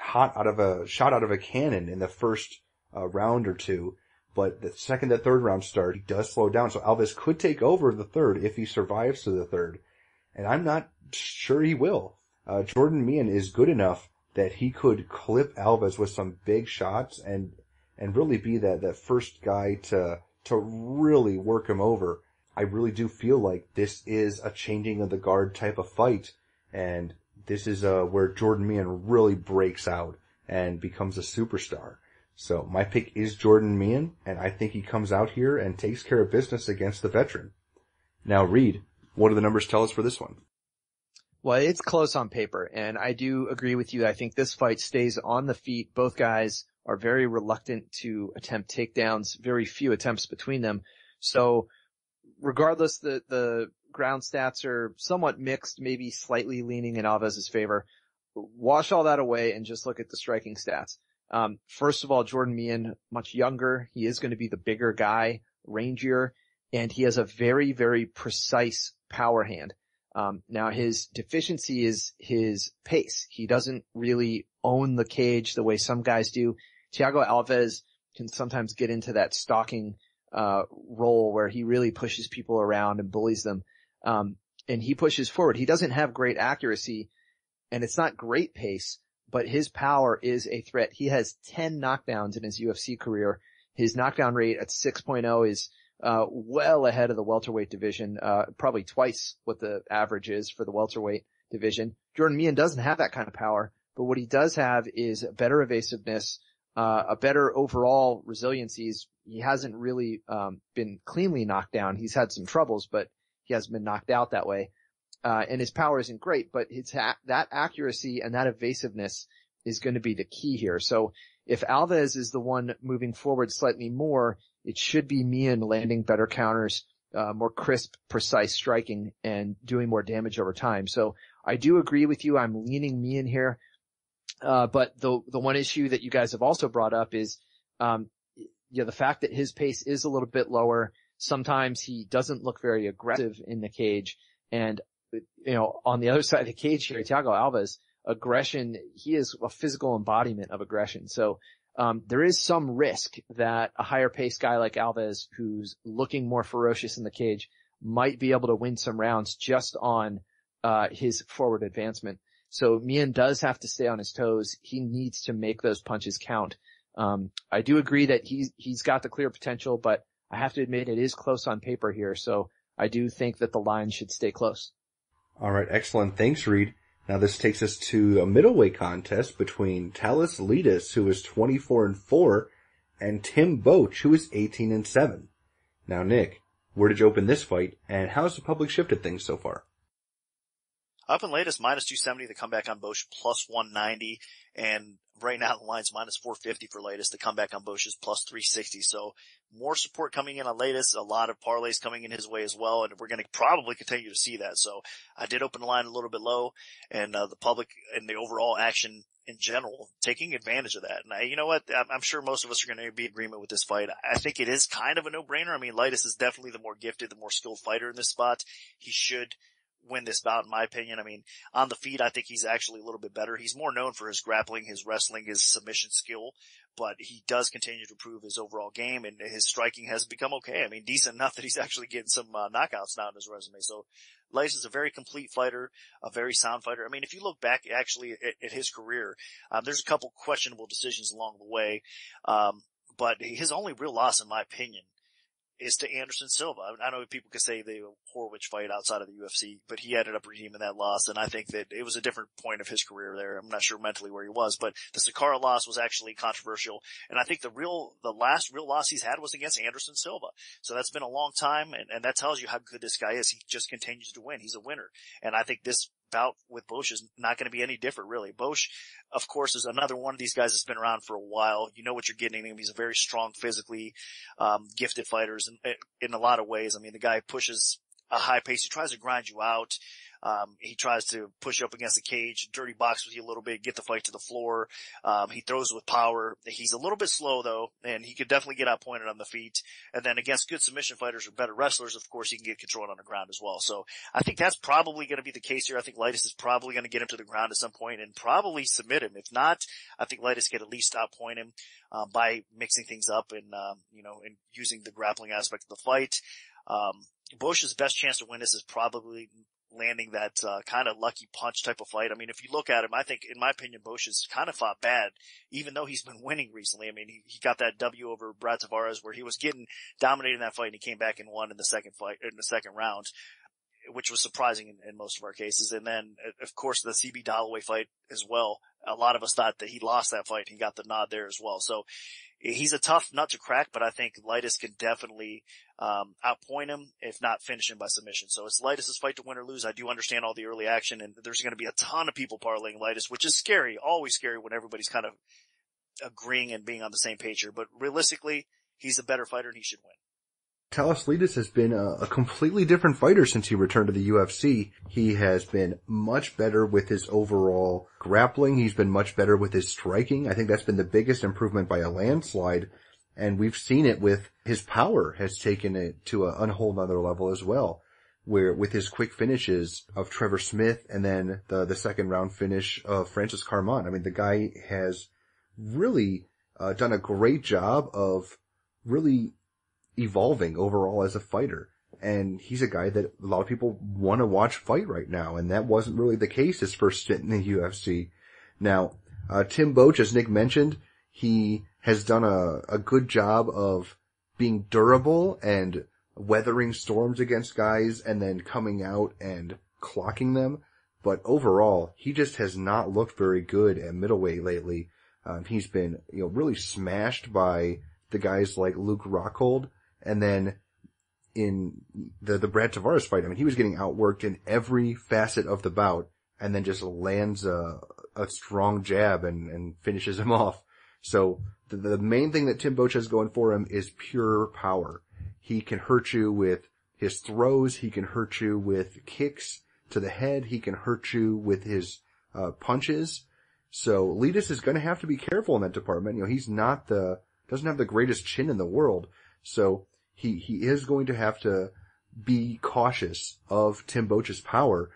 shot out of a cannon in the first round or 2, but the second that 3rd round starts, he does slow down. So Alves could take over the 3rd if he survives to the 3rd, and I'm not sure he will. Jordan Mian is good enough that he could clip Alves with some big shots and really be that first guy to really work him over. I really do feel like this is a changing of the guard type of fight, and this is where Jordan Mian really breaks out and becomes a superstar. So my pick is Jordan Mian, and I think he comes out here and takes care of business against the veteran. Now, Reed, what do the numbers tell us for this one? Well, it's close on paper, and I do agree with you. I think this fight stays on the feet. Both guys are very reluctant to attempt takedowns, very few attempts between them. So regardless, the ground stats are somewhat mixed, maybe slightly leaning in Alves' favor. Wash all that away and just look at the striking stats. First of all, Jordan Mian, much younger. He is going to be the bigger guy, rangier, and he has a very, very precise power hand. Now his deficiency is his pace. He doesn't really own the cage the way some guys do. Thiago Alves can sometimes get into that stalking role where he really pushes people around and bullies them. And he pushes forward. He doesn't have great accuracy, and it's not great pace, but his power is a threat. He has 10 knockdowns in his UFC career. His knockdown rate at 6.0 is well ahead of the welterweight division, probably twice what the average is for the welterweight division. Jordan Mian doesn't have that kind of power, but what he does have is better evasiveness, a better overall resiliency. He hasn't really been cleanly knocked down. He's had some troubles, but he hasn't been knocked out that way. And his power isn't great, but that accuracy and that evasiveness is going to be the key here. So if Alves is the one moving forward slightly more, it should be Mian landing better counters, more crisp, precise striking, and doing more damage over time. So I do agree with you. I'm leaning Mian here. But the one issue that you guys have also brought up is, the fact that his pace is a little bit lower. Sometimes he doesn't look very aggressive in the cage. And, on the other side of the cage here, Thiago Alves, aggression, he is a physical embodiment of aggression. So there is some risk that a higher paced guy like Alves, who's looking more ferocious in the cage, might be able to win some rounds just on his forward advancement. So McMann does have to stay on his toes. He needs to make those punches count. I do agree that he's got the clear potential, but I have to admit it is close on paper here. So I do think that the line should stay close. All right, excellent. Thanks, Reed. Now this takes us to a middleweight contest between Thales Leites, who is 24-4, and Tim Boetsch, who is 18-7. Now, Nick, where did you open this fight, and how's the public shifted things so far? Up in Leites, minus 270, the comeback on Boetsch plus 190, and right now the line's minus 450 for Leites. The comeback on Boetsch is plus 360. So more support coming in on Leites, a lot of parlays coming in his way as well, and we're going to probably continue to see that. So I did open the line a little bit low, and the public and the overall action in general taking advantage of that. And you know what? I'm sure most of us are going to be in agreement with this fight. I think it is kind of a no-brainer. I mean, Leites is definitely the more gifted, the more skilled fighter in this spot. He should win this bout, in my opinion. I mean, on the feet, I think he's actually a little bit better. He's more known for his grappling, his wrestling, his submission skill, but he does continue to improve his overall game, and his striking has become okay. I mean, decent enough that he's actually getting some knockouts now in his resume. So Leites is a very complete fighter, a very sound fighter. I mean, if you look back actually at his career, there's a couple questionable decisions along the way, but his only real loss, in my opinion, is to Anderson Silva. I know people could say the Horwich fight outside of the UFC, but he ended up redeeming that loss, and I think that it was a different point of his career there. I'm not sure mentally where he was, but the Sakara loss was actually controversial, and I think the last real loss he's had was against Anderson Silva. So that's been a long time, and that tells you how good this guy is. He just continues to win. He's a winner, and I think this bout with Boetsch is not going to be any different, really. Boetsch, of course, is another one of these guys that's been around for a while. You know what you're getting him. He's a very strong, physically gifted fighter in a lot of ways. I mean, the guy pushes a high pace. He tries to grind you out. He tries to push up against the cage, dirty box with you a little bit, get the fight to the floor. He throws with power. He's a little bit slow though, and he could definitely get outpointed on the feet. And then against good submission fighters or better wrestlers, of course, he can get controlled on the ground as well. So I think that's probably going to be the case here. I think Leites is probably going to get him to the ground at some point and probably submit him. If not, I think Leites can at least outpoint him, by mixing things up and, and using the grappling aspect of the fight. Boesch's best chance to win this is probably landing that kind of lucky punch type of fight. I mean, if you look at him, I think, in my opinion, Boetsch has kind of fought bad, even though he's been winning recently. I mean, he got that W over Brad Tavares where he was getting dominated in that fight, and he came back and won in the second round, which was surprising in most of our cases. And then, of course, the CB Dalloway fight as well. A lot of us thought that he lost that fight. He got the nod there as well. So he's a tough nut to crack, but I think Leites can definitely outpoint him, if not finish him by submission. So it's Leites' fight to win or lose. I do understand all the early action, and there's going to be a ton of people parlaying Leites, which is scary, always scary when everybody's kind of agreeing and being on the same page here. But realistically, he's the better fighter and he should win. Thales Leites has been a completely different fighter since he returned to the UFC. He has been much better with his overall grappling. He's been much better with his striking. I think that's been the biggest improvement by a landslide. And we've seen it with his power has taken it to a whole nother level as well, where with his quick finishes of Trevor Smith and then the second round finish of Francis Carmont. I mean, the guy has really done a great job of really evolving overall as a fighter. And he's a guy that a lot of people want to watch fight right now, and that wasn't really the case his first stint in the UFC. Now, Tim Boetsch, as Nick mentioned, he has done a good job of being durable and weathering storms against guys and then coming out and clocking them. But overall, he just has not looked very good at middleweight lately. He's been, really smashed by the guys like Luke Rockhold. And then in the Brad Tavares fight, I mean, he was getting outworked in every facet of the bout and then just lands a strong jab and finishes him off. So the main thing that Tim Boetsch has going for him is pure power. He can hurt you with his throws. He can hurt you with kicks to the head. He can hurt you with his punches. So Leites is going to have to be careful in that department. He's doesn't have the greatest chin in the world. So he is going to have to be cautious of Tim Boetsch's power.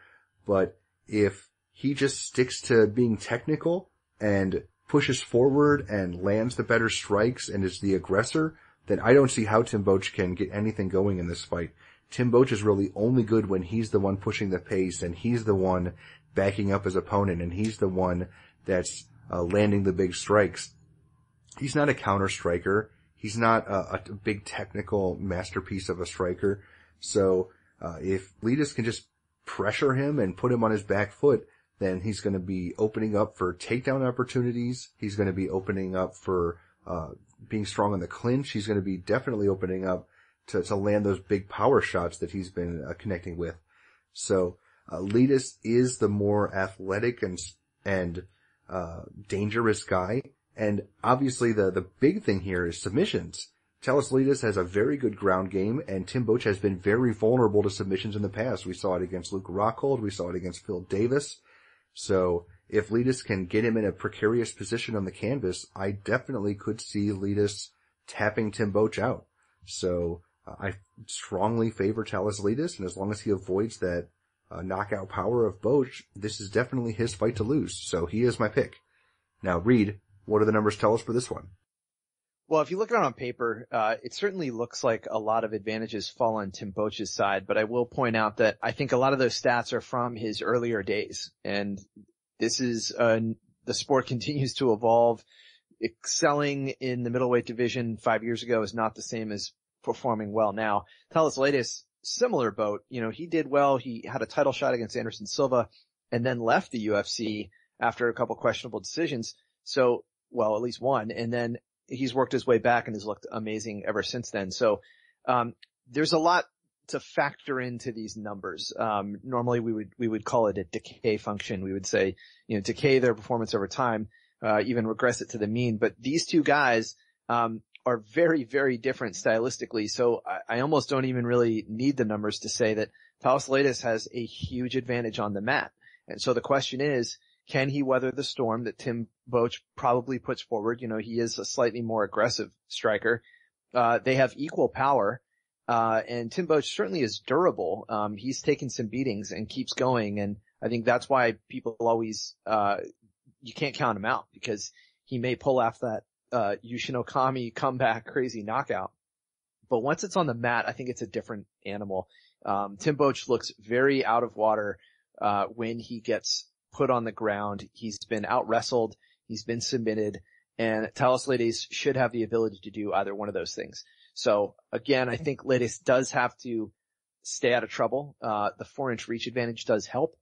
But if he just sticks to being technical and pushes forward and lands the better strikes and is the aggressor, then I don't see how Tim Boetsch can get anything going in this fight. Tim Boetsch is really only good when he's the one pushing the pace and he's the one backing up his opponent and he's the one that's landing the big strikes. He's not a counter striker. He's not a big technical masterpiece of a striker. So if Leites can just pressure him and put him on his back foot, then he's going to be opening up for takedown opportunities. He's going to be opening up for being strong in the clinch. He's going to be definitely opening up to land those big power shots that he's been connecting with. So Leites is the more athletic and dangerous guy. And obviously the big thing here is submissions. Thales Leites has a very good ground game, and Tim Boetsch has been very vulnerable to submissions in the past. We saw it against Luke Rockhold. We saw it against Phil Davis. So if Leites can get him in a precarious position on the canvas, I definitely could see Leites tapping Tim Boetsch out. So I strongly favor Thales Leites, and as long as he avoids that knockout power of Boetsch, this is definitely his fight to lose. So he is my pick. Now, Reed, what do the numbers tell us for this one? Well, if you look at it on paper, it certainly looks like a lot of advantages fall on Tim Boetsch's side, but I will point out that I think a lot of those stats are from his earlier days, and this is the sport continues to evolve. Excelling in the middleweight division 5 years ago is not the same as performing well now. Thales Leites, similar boat. You know, he did well. He had a title shot against Anderson Silva and then left the UFC after a couple questionable decisions. So, well, at least one. And then he's worked his way back and has looked amazing ever since then. So, there's a lot to factor into these numbers. Normally we would call it a decay function. We would say, you know, decay their performance over time, even regress it to the mean. But these two guys, are very, very different stylistically. So I almost don't even really need the numbers to say that Thales Leites has a huge advantage on the mat. And so the question is, can he weather the storm that Tim Boetsch probably puts forward? You know, he is a slightly more aggressive striker. They have equal power. And Tim Boetsch certainly is durable. He's taken some beatings and keeps going. And I think that's why people always, you can't count him out, because he may pull off that Yushin Okami comeback crazy knockout. But once it's on the mat, I think it's a different animal. Tim Boetsch looks very out of water when he gets put on the ground. He's been out-wrestled, he's been submitted, and Thales Leites should have the ability to do either one of those things. So again, I think Leites does have to stay out of trouble. The 4-inch reach advantage does help.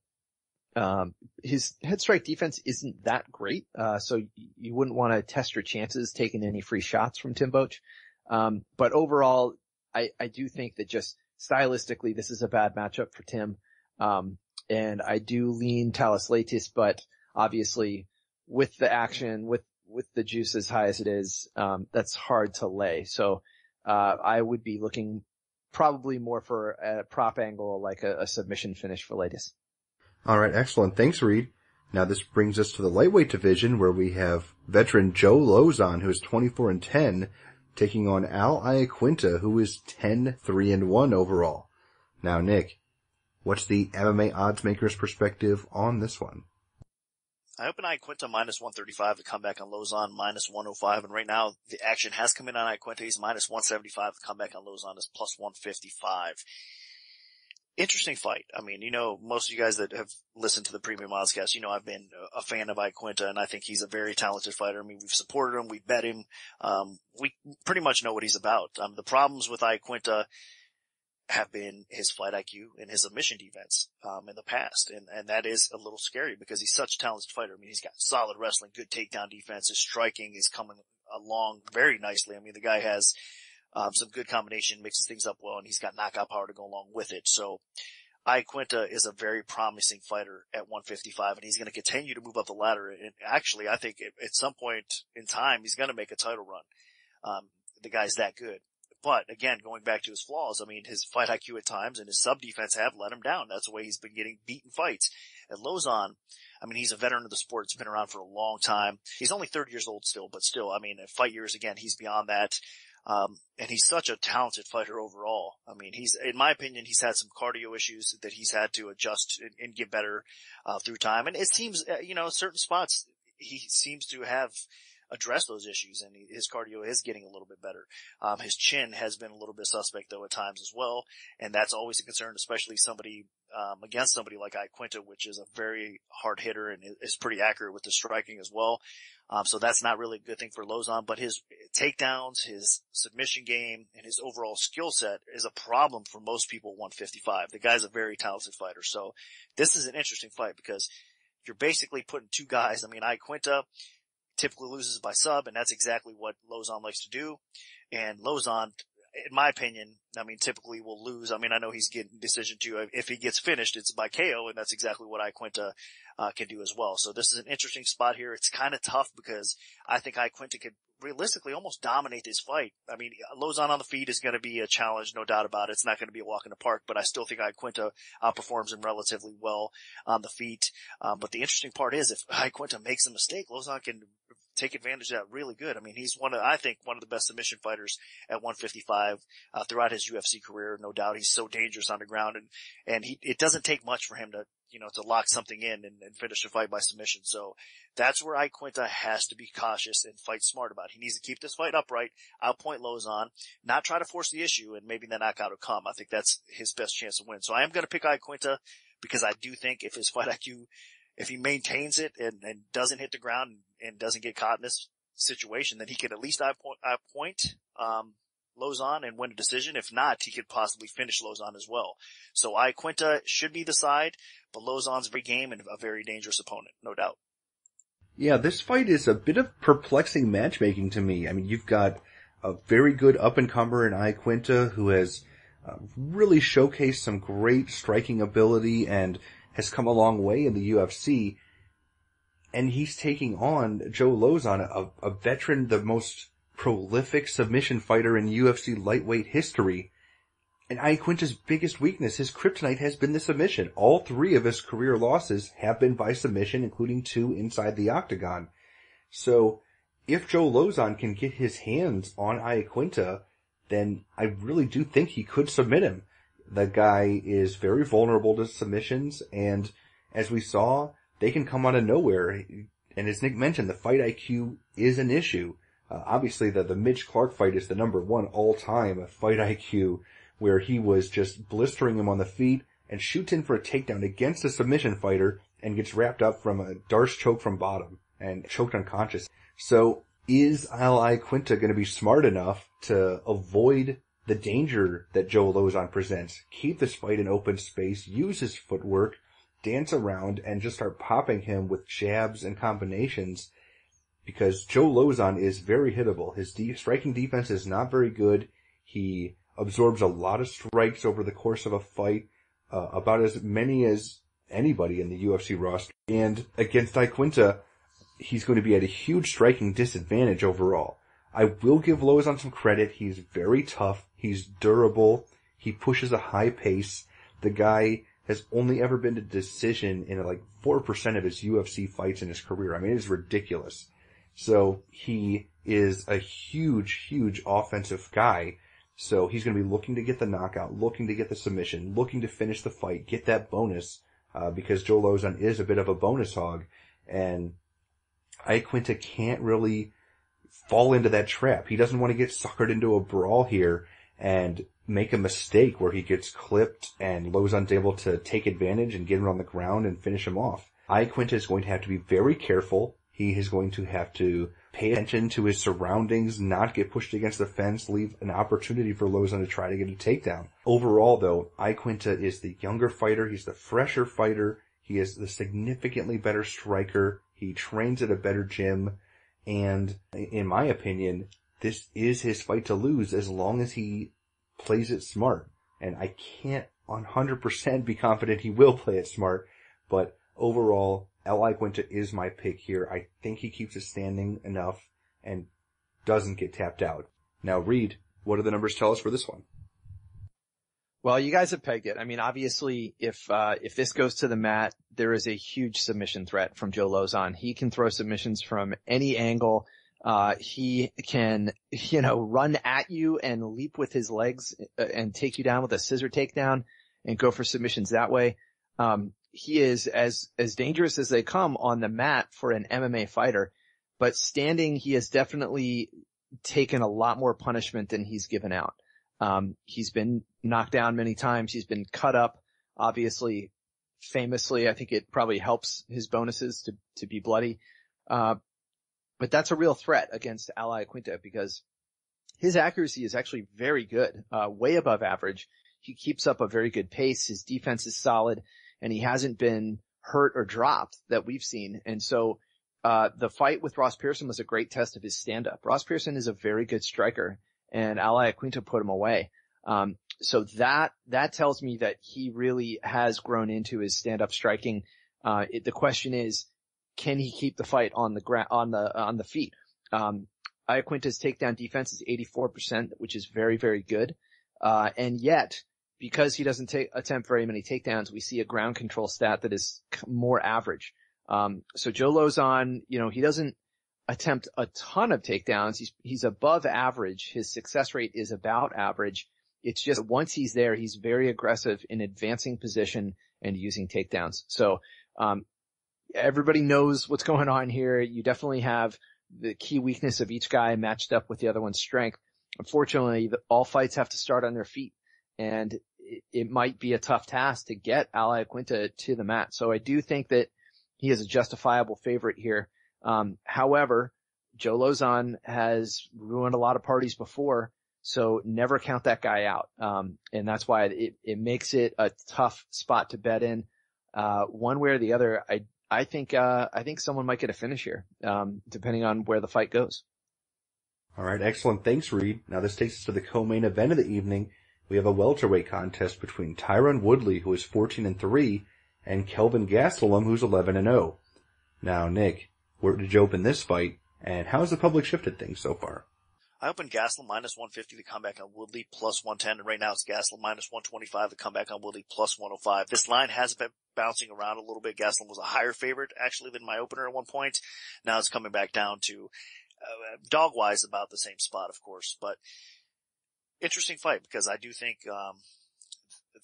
His head strike defense isn't that great, so you wouldn't want to test your chances taking any free shots from Tim Boetsch. But overall, I do think that just stylistically, this is a bad matchup for Tim. And I do lean Thales Leites, but obviously with the action, with the juice as high as it is, that's hard to lay. So, I would be looking probably more for a prop angle, like a submission finish for Leites. All right, excellent. Thanks, Reed. Now this brings us to the lightweight division, where we have veteran Joe Lauzon, who is 24-10, taking on Al Iaquinta, who is 10-3-1 overall. Now, Nick, what's the MMA odds maker's perspective on this one? I open Iaquinta minus 135 to come back on Lauzon minus 105, and right now the action has come in on Iaquinta. He's minus 175 to come back on Lauzon is plus 155. Interesting fight. I mean, you know, most of you guys that have listened to the Premium Oddscast, you know I've been a fan of Iaquinta, and I think he's a very talented fighter. I mean, we've supported him, we bet him. We pretty much know what he's about. The problems with Iaquinta have been his fight IQ and his submission defense, in the past. And that is a little scary because he's such a talented fighter. I mean, he's got solid wrestling, good takedown defense. His striking is coming along very nicely. I mean, the guy has some good combination, mixes things up well, and he's got knockout power to go along with it. So Iaquinta is a very promising fighter at 155, and he's going to continue to move up the ladder. And actually, I think at some point in time, he's going to make a title run. The guy's that good. But again, going back to his flaws, I mean, his fight IQ at times and his sub defense have let him down. That's the way he's been getting beaten fights. At Lauzon, I mean, he's a veteran of the sport. He's been around for a long time. He's only 30 years old still, but still, I mean, at fight years, again, he's beyond that. And he's such a talented fighter overall. I mean, in my opinion, he's had some cardio issues that he's had to adjust and get better, through time. And it seems, you know, certain spots, he seems to have addressed those issues, and his cardio is getting a little bit better. His chin has been a little bit suspect though at times as well, and that's always a concern, especially against somebody like Iaquinta, which is a very hard hitter and is pretty accurate with the striking as well. So that's not really a good thing for Lauzon, but his takedowns, his submission game, and his overall skill set is a problem for most people at 155. The guy's a very talented fighter. So this is an interesting fight because you're basically putting two guys. I mean, Iaquinta typically loses by sub, and that's exactly what Lauzon likes to do. And Lauzon, in my opinion, I mean, typically will lose. I mean, I know he's getting decision too. If he gets finished, it's by KO, and that's exactly what Iaquinta can do as well. So this is an interesting spot here. It's kind of tough because I think Iaquinta could realistically almost dominate this fight. I mean, Lauzon on the feet is going to be a challenge, no doubt about it. It's not going to be a walk in the park, but I still think Iaquinta outperforms him relatively well on the feet. But the interesting part is if Iaquinta makes a mistake, Lauzon can take advantage of that really good. I mean, he's I think one of the best submission fighters at 155, throughout his UFC career. No doubt he's so dangerous on the ground, and it doesn't take much for him to lock something in and finish a fight by submission. So that's where Iaquinta has to be cautious and fight smart about it. He needs to keep this fight upright, outpoint Lauzon, not try to force the issue, and maybe the knockout will come. I think that's his best chance to win. So I am going to pick Iaquinta because I do think if his fight IQ, if he maintains it and doesn't hit the ground and doesn't get caught in this situation, then he can at least outpoint Lauzon and win a decision. If not, he could possibly finish Lauzon as well. So Iaquinta should be the side, but Lauzon's very game and a very dangerous opponent, no doubt. Yeah, this fight is a bit of perplexing matchmaking to me. I mean, you've got a very good up-and-comer in Iaquinta who has really showcased some great striking ability and has come a long way in the UFC. And he's taking on Joe Lauzon, a veteran, the most prolific submission fighter in UFC lightweight history. And Iaquinta's biggest weakness, his kryptonite, has been the submission. All three of his career losses have been by submission, including 2 inside the octagon. So if Joe Lauzon can get his hands on Iaquinta, then I really do think he could submit him. The guy is very vulnerable to submissions, and as we saw, they can come out of nowhere. And as Nick mentioned, the fight IQ is an issue. Obviously, the Mitch Clark fight is the #1 all-time fight IQ, where he was just blistering him on the feet and shoots in for a takedown against a submission fighter and gets wrapped up from a Darce choke from bottom and choked unconscious. So is Iaquinta going to be smart enough to avoid the danger that Joe Lauzon presents, keep this fight in open space, use his footwork, dance around, and just start popping him with jabs and combinations? Because Joe Lauzon is very hittable. His striking defense is not very good. He absorbs a lot of strikes over the course of a fight, about as many as anybody in the UFC roster. And against Iaquinta, he's going to be at a huge striking disadvantage overall. I will give Lauzon some credit. He's very tough. He's durable. He pushes a high pace. The guy has only ever been to decision in like 4% of his UFC fights in his career. I mean, it is ridiculous. So he is a huge, huge offensive guy. So he's going to be looking to get the knockout, looking to get the submission, looking to finish the fight, get that bonus, because Joe Lauzon is a bit of a bonus hog. And Iaquinta can't really fall into that trap. He doesn't want to get suckered into a brawl here and make a mistake where he gets clipped and Lauzon's able to take advantage and get him on the ground and finish him off. Iaquinta is going to have to be very careful. He is going to have to pay attention to his surroundings, not get pushed against the fence, leave an opportunity for Lauzon to try to get a takedown. Overall, though, Iaquinta is the younger fighter. He's the fresher fighter. He is the significantly better striker. He trains at a better gym. And in my opinion, this is his fight to lose as long as he plays it smart. And I can't 100% be confident he will play it smart, but overall, Iaquinta is my pick here. I think he keeps it standing enough and doesn't get tapped out. Now, Reed, what do the numbers tell us for this one? Well, you guys have pegged it. I mean, obviously, if this goes to the mat, there is a huge submission threat from Joe Lauzon. He can throw submissions from any angle. He can, run at you and leap with his legs and take you down with a scissor takedown and go for submissions that way. he is as dangerous as they come on the mat for an MMA fighter, but standing, he has definitely taken a lot more punishment than he's given out. He's been knocked down many times. He's been cut up, obviously, famously. I think it probably helps his bonuses to be bloody. But that's a real threat against Iaquinta because his accuracy is actually very good, way above average. He keeps up a very good pace. His defense is solid, and he hasn't been hurt or dropped that we've seen. And so, the fight with Ross Pearson was a great test of his stand-up. Ross Pearson is a very good striker, and Iaquinta put him away. So that tells me that he really has grown into his stand-up striking. The question is, can he keep the fight on the ground, on the feet? Iaquinta's takedown defense is 84%, which is very, very good. And yet, because he doesn't attempt very many takedowns, we see a ground control stat that is more average. So Joe Lauzon, he doesn't attempt a ton of takedowns. He's above average. His success rate is about average. It's just once he's there, he's very aggressive in advancing position and using takedowns. So, everybody knows what's going on here. You definitely have the key weakness of each guy matched up with the other one's strength. Unfortunately, all fights have to start on their feet, and it might be a tough task to get Iaquinta to the mat. So I do think that he is a justifiable favorite here. However, Joe Lauzon has ruined a lot of parties before, so never count that guy out. And that's why it makes it a tough spot to bet in. One way or the other, I think someone might get a finish here, depending on where the fight goes. All right, excellent. Thanks, Reed. Now this takes us to the co-main event of the evening. We have a welterweight contest between Tyron Woodley, who is 14-3, and Kelvin Gastelum, who's 11-0. Now, Nick, where did you open this fight, and how has the public shifted things so far? I opened Gastelum minus 150, the comeback on Woodley plus 110, and right now it's Gastelum minus 125, the comeback on Woodley plus 105. This line has been bouncing around a little bit. Gastelum was a higher favorite, actually, than my opener at one point. Now it's coming back down to, dog-wise, about the same spot, of course. But interesting fight, because I do think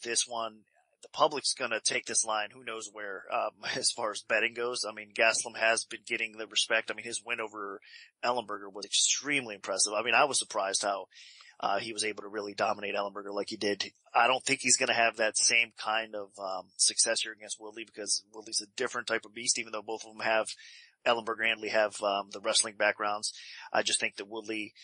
this one, the public's going to take this line who knows where as far as betting goes. I mean, Gastelum has been getting the respect. I mean, his win over Ellenberger was extremely impressive. I mean, I was surprised how he was able to really dominate Ellenberger like he did. I don't think he's going to have that same kind of success here against Woodley, because Woodley's a different type of beast, even though both of them have, Ellenberger and Lee have the wrestling backgrounds. I just think that Woodley,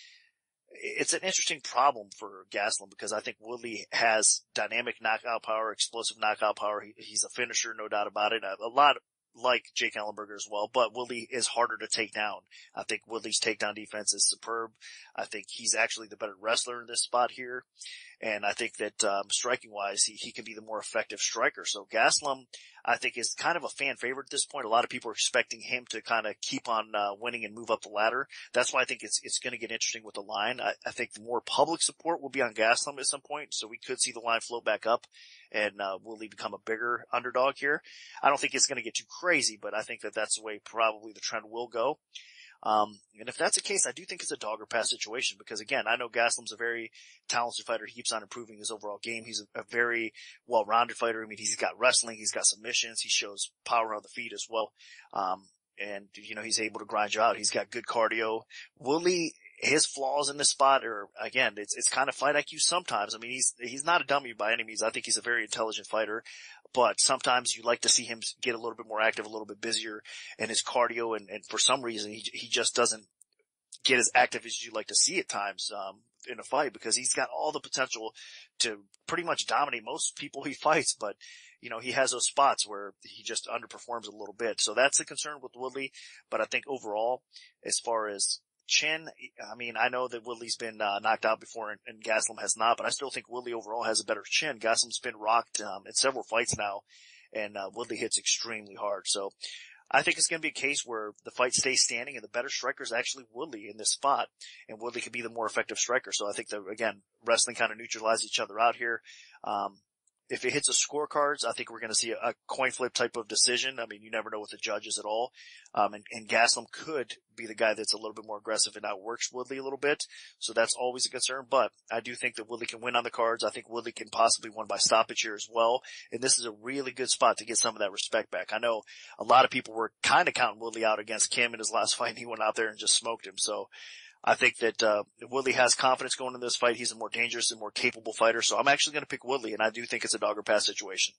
it's an interesting problem for Gastelum, because I think Woodley has dynamic knockout power, explosive knockout power. He's a finisher, no doubt about it. A lot like Jake Ellenberger as well, but Woodley is harder to take down. I think Woodley's takedown defense is superb. I think he's actually the better wrestler in this spot here. And I think that, striking wise, he can be the more effective striker. So Gastelum, I think, is kind of a fan favorite at this point. A lot of people are expecting him to kind of keep on, winning and move up the ladder. That's why I think it's going to get interesting with the line. I think the more public support will be on Gastelum at some point. So we could see the line float back up and, Woodley become a bigger underdog here. I don't think it's going to get too crazy, but I think that that's the way probably the trend will go. And if that's the case, I do think it's a dog or pass situation, because again, I know Gastelum's a very talented fighter. He keeps on improving his overall game. He's a very well-rounded fighter. I mean, he's got wrestling, he's got submissions, he shows power on the feet as well. And he's able to grind you out. He's got good cardio. Woodley, his flaws in this spot are, again, it's kind of fight IQ sometimes. I mean, he's not a dummy by any means. I think he's a very intelligent fighter, but sometimes you like to see him get a little bit more active, a little bit busier in his cardio, and for some reason he just doesn't get as active as you like to see at times, in a fight, because he's got all the potential to pretty much dominate most people he fights, but he has those spots where he just underperforms a little bit. So that's the concern with Woodley. But I think overall, as far as chin, I mean, I know that Woodley's been knocked out before and Gastelum has not, but I still think Woodley overall has a better chin. Gastelum's been rocked in several fights now, and Woodley hits extremely hard. So I think it's going to be a case where the fight stays standing, and the better striker is actually Woodley in this spot, and Woodley could be the more effective striker. So I think that, again, wrestling kind of neutralizes each other out here. if it hits the scorecards, I think we're going to see a coin flip type of decision. I mean, you never know with the judges at all. And Gastelum could be the guy that's a little bit more aggressive and outworks Woodley a little bit. So that's always a concern. But I do think that Woodley can win on the cards. I think Woodley can possibly win by stoppage here as well. And this is a really good spot to get some of that respect back. I know a lot of people were kind of counting Woodley out against Kim in his last fight. He went out there and just smoked him. So I think that Woodley has confidence going into this fight. He's a more dangerous and more capable fighter. So I'm actually going to pick Woodley, and I do think it's a dog or pass situation.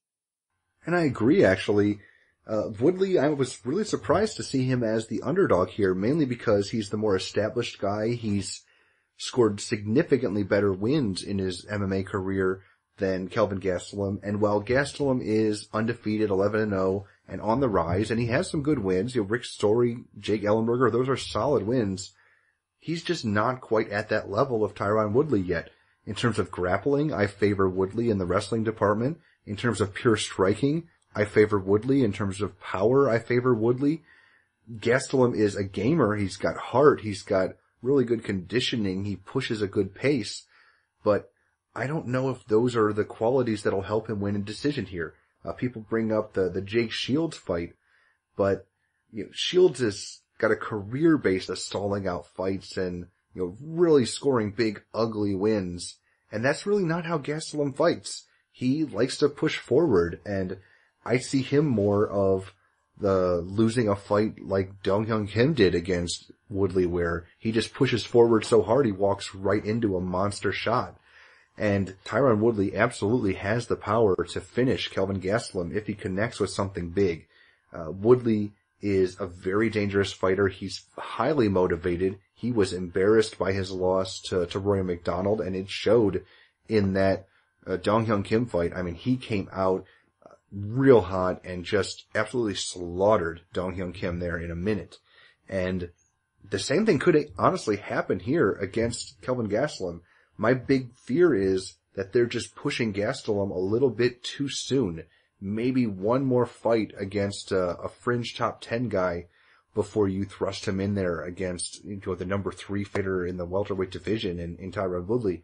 And I agree, actually. Woodley, I was really surprised to see him as the underdog here, mainly because he's the more established guy. He's scored significantly better wins in his MMA career than Kelvin Gastelum. And while Gastelum is undefeated, 11-0, and on the rise, and he has some good wins, Rick Story, Jake Ellenberger, those are solid wins. He's just not quite at that level of Tyron Woodley yet. In terms of grappling, I favor Woodley in the wrestling department. In terms of pure striking, I favor Woodley. In terms of power, I favor Woodley. Gastelum is a gamer. He's got heart. He's got really good conditioning. He pushes a good pace. But I don't know if those are the qualities that'll help him win a decision here. People bring up the Jake Shields fight, but Shields is got a career base of stalling out fights and, really scoring big, ugly wins. And that's really not how Gastelum fights. He likes to push forward, and I see him more of the losing a fight like Dong Hyun Kim did against Woodley, where he just pushes forward so hard he walks right into a monster shot. And Tyron Woodley absolutely has the power to finish Kelvin Gastelum if he connects with something big. Woodley is a very dangerous fighter. He's highly motivated. He was embarrassed by his loss to Roy McDonald, and it showed in that Dong Hyun Kim fight. I mean, he came out real hot and just absolutely slaughtered Dong Hyun Kim there in a minute. And the same thing could honestly happen here against Kelvin Gastelum. My big fear is that they're just pushing Gastelum a little bit too soon. Maybe one more fight against a fringe top 10 guy before you thrust him in there against the number 3 fighter in the welterweight division in Tyron Woodley.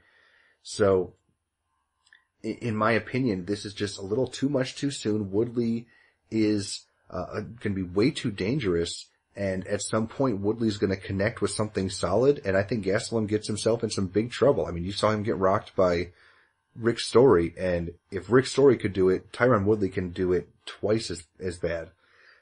So, in my opinion, this is just a little too much too soon. Woodley is going to be way too dangerous, and at some point Woodley's going to connect with something solid, and I think Gastelum gets himself in some big trouble. I mean, you saw him get rocked by Rick Story, and if Rick Story could do it, Tyron Woodley can do it twice as bad.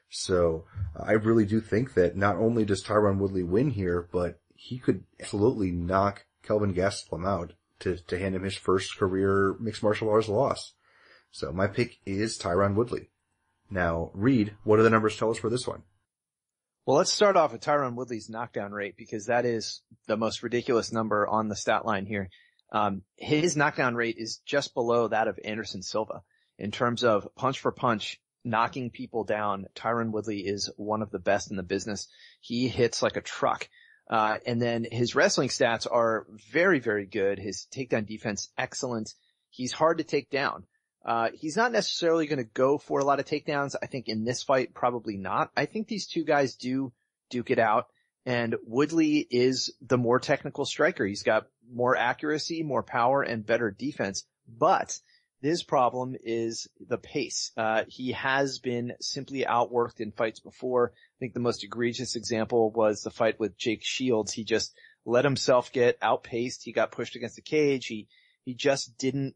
So I really do think that not only does Tyron Woodley win here, but he could absolutely knock Kelvin Gastelum out to hand him his first career mixed martial arts loss. So my pick is Tyron Woodley. Now, Reed, what do the numbers tell us for this one? Well, let's start off with Tyron Woodley's knockdown rate, because that is the most ridiculous number on the stat line here. His knockdown rate is just below that of Anderson Silva. In terms of punch for punch, knocking people down, Tyron Woodley is one of the best in the business. He hits like a truck. And then his wrestling stats are very, very good. His takedown defense, excellent. He's hard to take down. He's not necessarily going to go for a lot of takedowns. I think in this fight, probably not. I think these two guys do duke it out. And Woodley is the more technical striker. He's got more accuracy, more power, and better defense. But his problem is the pace. He has been simply outworked in fights before. I think the most egregious example was the fight with Jake Shields. He just let himself get outpaced. He got pushed against the cage. He just didn't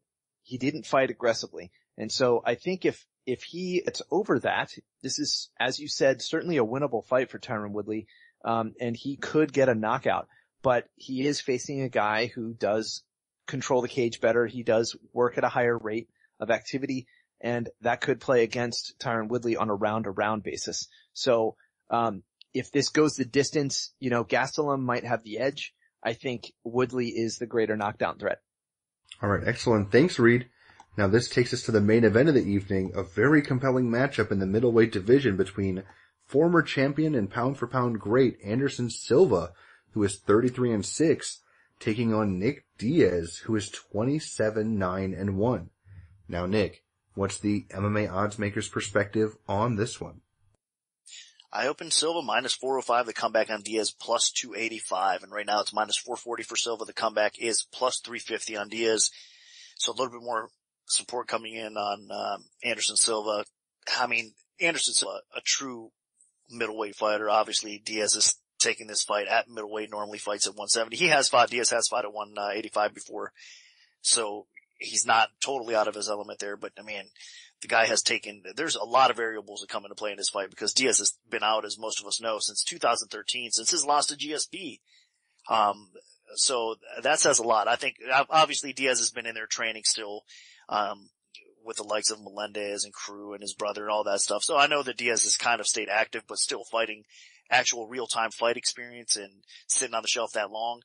fight aggressively. And so I think if it's over that, this is, as you said, certainly a winnable fight for Tyron Woodley. And he could get a knockout, but he is facing a guy who does control the cage better. He does work at a higher rate of activity, and that could play against Tyron Woodley on a round-to-round basis. So, if this goes the distance, Gastelum might have the edge. I think Woodley is the greater knockdown threat. All right, excellent. Thanks, Reed. Now this takes us to the main event of the evening, a very compelling matchup in the middleweight division between former champion and pound-for-pound great Anderson Silva, who is 33-6, taking on Nick Diaz, who is 27-9-1. Now, Nick, what's the MMA odds maker's perspective on this one? I opened Silva minus 405. The comeback on Diaz plus 285. And right now it's minus 440 for Silva. The comeback is plus 350 on Diaz. So a little bit more support coming in on, Anderson Silva. I mean, Anderson Silva, a true middleweight fighter. Obviously, Diaz is taking this fight at middleweight, normally fights at 170. Diaz has fought at 185 before. So he's not totally out of his element there, but I mean, the guy has there's a lot of variables that come into play in this fight because Diaz has been out, as most of us know, since 2013, since his loss to GSP. So that says a lot. I think, obviously Diaz has been in there training still, with the likes of Melendez and Crew and his brother and all that stuff. So I know that Diaz has kind of stayed active, but still fighting actual real-time fight experience and sitting on the shelf that long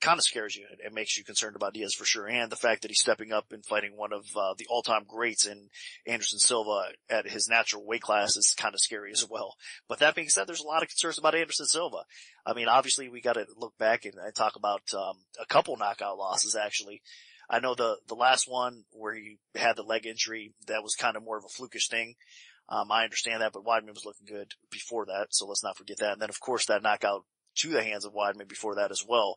kind of scares you. It makes you concerned about Diaz for sure. And the fact that he's stepping up and fighting one of the all-time greats in Anderson Silva at his natural weight class is kind of scary as well. But that being said, there's a lot of concerns about Anderson Silva. I mean, obviously we got to look back and talk about a couple knockout losses actually. I know the last one where he had the leg injury, that was kind of more of a flukish thing. I understand that, but Weidman was looking good before that, so let's not forget that. And then of course that knockout to the hands of Weidman before that as well,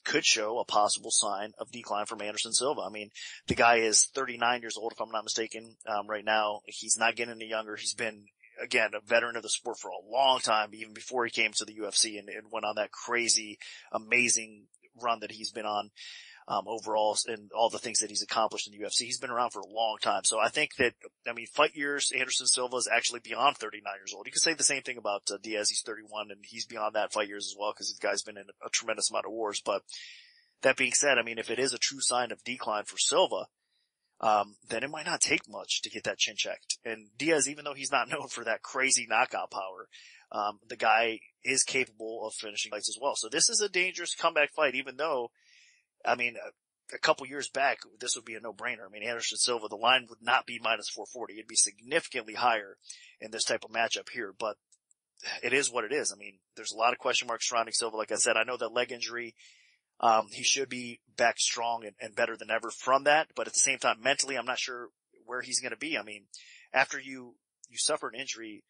could show a possible sign of decline from Anderson Silva. I mean, the guy is 39 years old, if I'm not mistaken, right now. He's not getting any younger. He's been, again, a veteran of the sport for a long time, even before he came to the UFC and went on that crazy, amazing run that he's been on. Overall, and all the things that he's accomplished in the UFC. He's been around for a long time. So I think that, I mean, fight years, Anderson Silva is actually beyond 39 years old. You could say the same thing about Diaz. He's 31 and he's beyond that fight years as well because the guy's been in a tremendous amount of wars. But that being said, I mean, if it is a true sign of decline for Silva, then it might not take much to get that chin checked. And Diaz, even though he's not known for that crazy knockout power, the guy is capable of finishing fights as well. So this is a dangerous comeback fight, even though, I mean, a couple years back, this would be a no-brainer. I mean, Anderson Silva, the line would not be minus 440. It'd be significantly higher in this type of matchup here, but it is what it is. I mean, there's a lot of question marks surrounding Silva. Like I said, I know that leg injury, he should be back strong and better than ever from that, but at the same time, mentally, I'm not sure where he's going to be. I mean, after you suffer an injury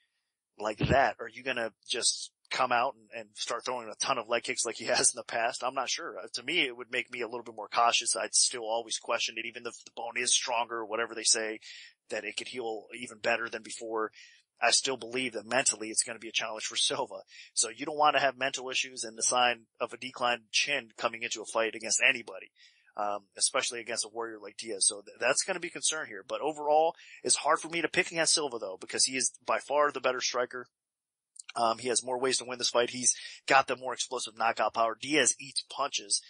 like that, are you going to just come out and start throwing a ton of leg kicks like he has in the past? I'm not sure. To me, it would make me a little bit more cautious. I'd still always question it, even if the bone is stronger, whatever they say, that it could heal even better than before. I still believe that mentally it's going to be a challenge for Silva. So you don't want to have mental issues and the sign of a declined chin coming into a fight against anybody, especially against a warrior like Diaz. So that's going to be a concern here. But overall, it's hard for me to pick against Silva though, because he is by far the better striker. He has more ways to win this fight. He's got the more explosive knockout power. Diaz eats punches.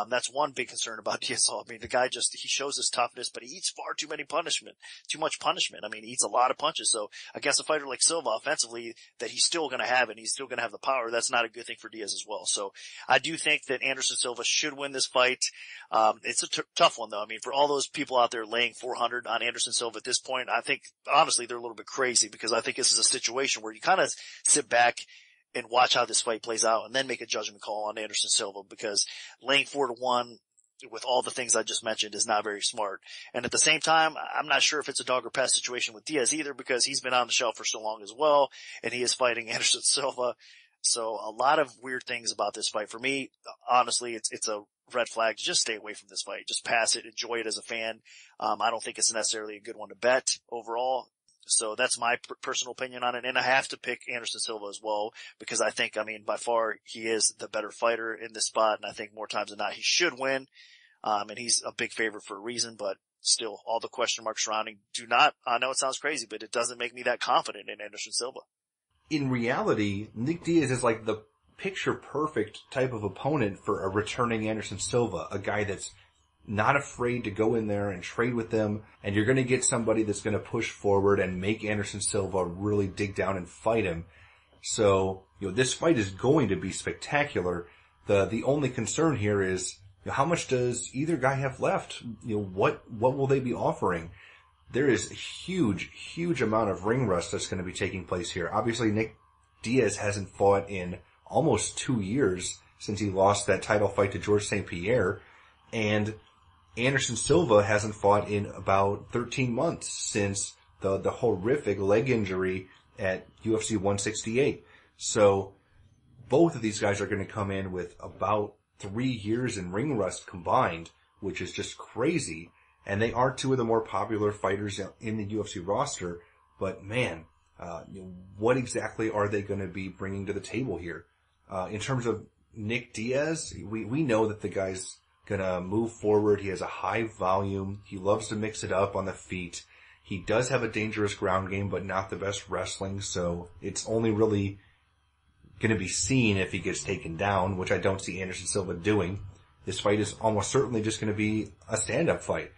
That's one big concern about Diaz. I mean, the guy he shows his toughness, but he eats far too much punishment. I mean, he eats a lot of punches. So against a fighter like Silva offensively that he's still going to have and he's still going to have the power, that's not a good thing for Diaz as well. So I do think that Anderson Silva should win this fight. It's a tough one though. I mean, for all those people out there laying 400 on Anderson Silva at this point, I think honestly they're a little bit crazy because I think this is a situation where you kind of sit back and watch how this fight plays out and then make a judgment call on Anderson Silva, because laying 4-1 with all the things I just mentioned is not very smart. And at the same time, I'm not sure if it's a dog or pass situation with Diaz either, because he's been on the shelf for so long as well, and he is fighting Anderson Silva. So a lot of weird things about this fight. For me, honestly, it's a red flag. Just stay away from this fight. Just pass it. Enjoy it as a fan. I don't think it's necessarily a good one to bet overall. So that's my personal opinion on it. And I have to pick Anderson Silva as well, because I think, I mean, by far he is the better fighter in this spot. And I think more times than not he should win. And he's a big favorite for a reason, but still all the question marks surrounding I know it sounds crazy, but it doesn't make me that confident in Anderson Silva. In reality, Nick Diaz is like the picture perfect type of opponent for a returning Anderson Silva, a guy that's not afraid to go in there and trade with them, and you're going to get somebody that's going to push forward and make Anderson Silva really dig down and fight him. So, this fight is going to be spectacular. The only concern here is, how much does either guy have left? What will they be offering? There is a huge amount of ring rust that's going to be taking place here. Obviously, Nick Diaz hasn't fought in almost 2 years since he lost that title fight to George St. Pierre, and Anderson Silva hasn't fought in about 13 months since the horrific leg injury at UFC 168. So both of these guys are going to come in with about 3 years in ring rust combined, which is just crazy. And they are two of the more popular fighters in the UFC roster, but man, what exactly are they going to be bringing to the table here? In terms of Nick Diaz, we know that the guy's gonna move forward. He has a high volume. He loves to mix it up on the feet. He does have a dangerous ground game, but not the best wrestling, so it's only really gonna be seen if he gets taken down, which I don't see Anderson Silva doing. This fight is almost certainly just gonna be a stand-up fight.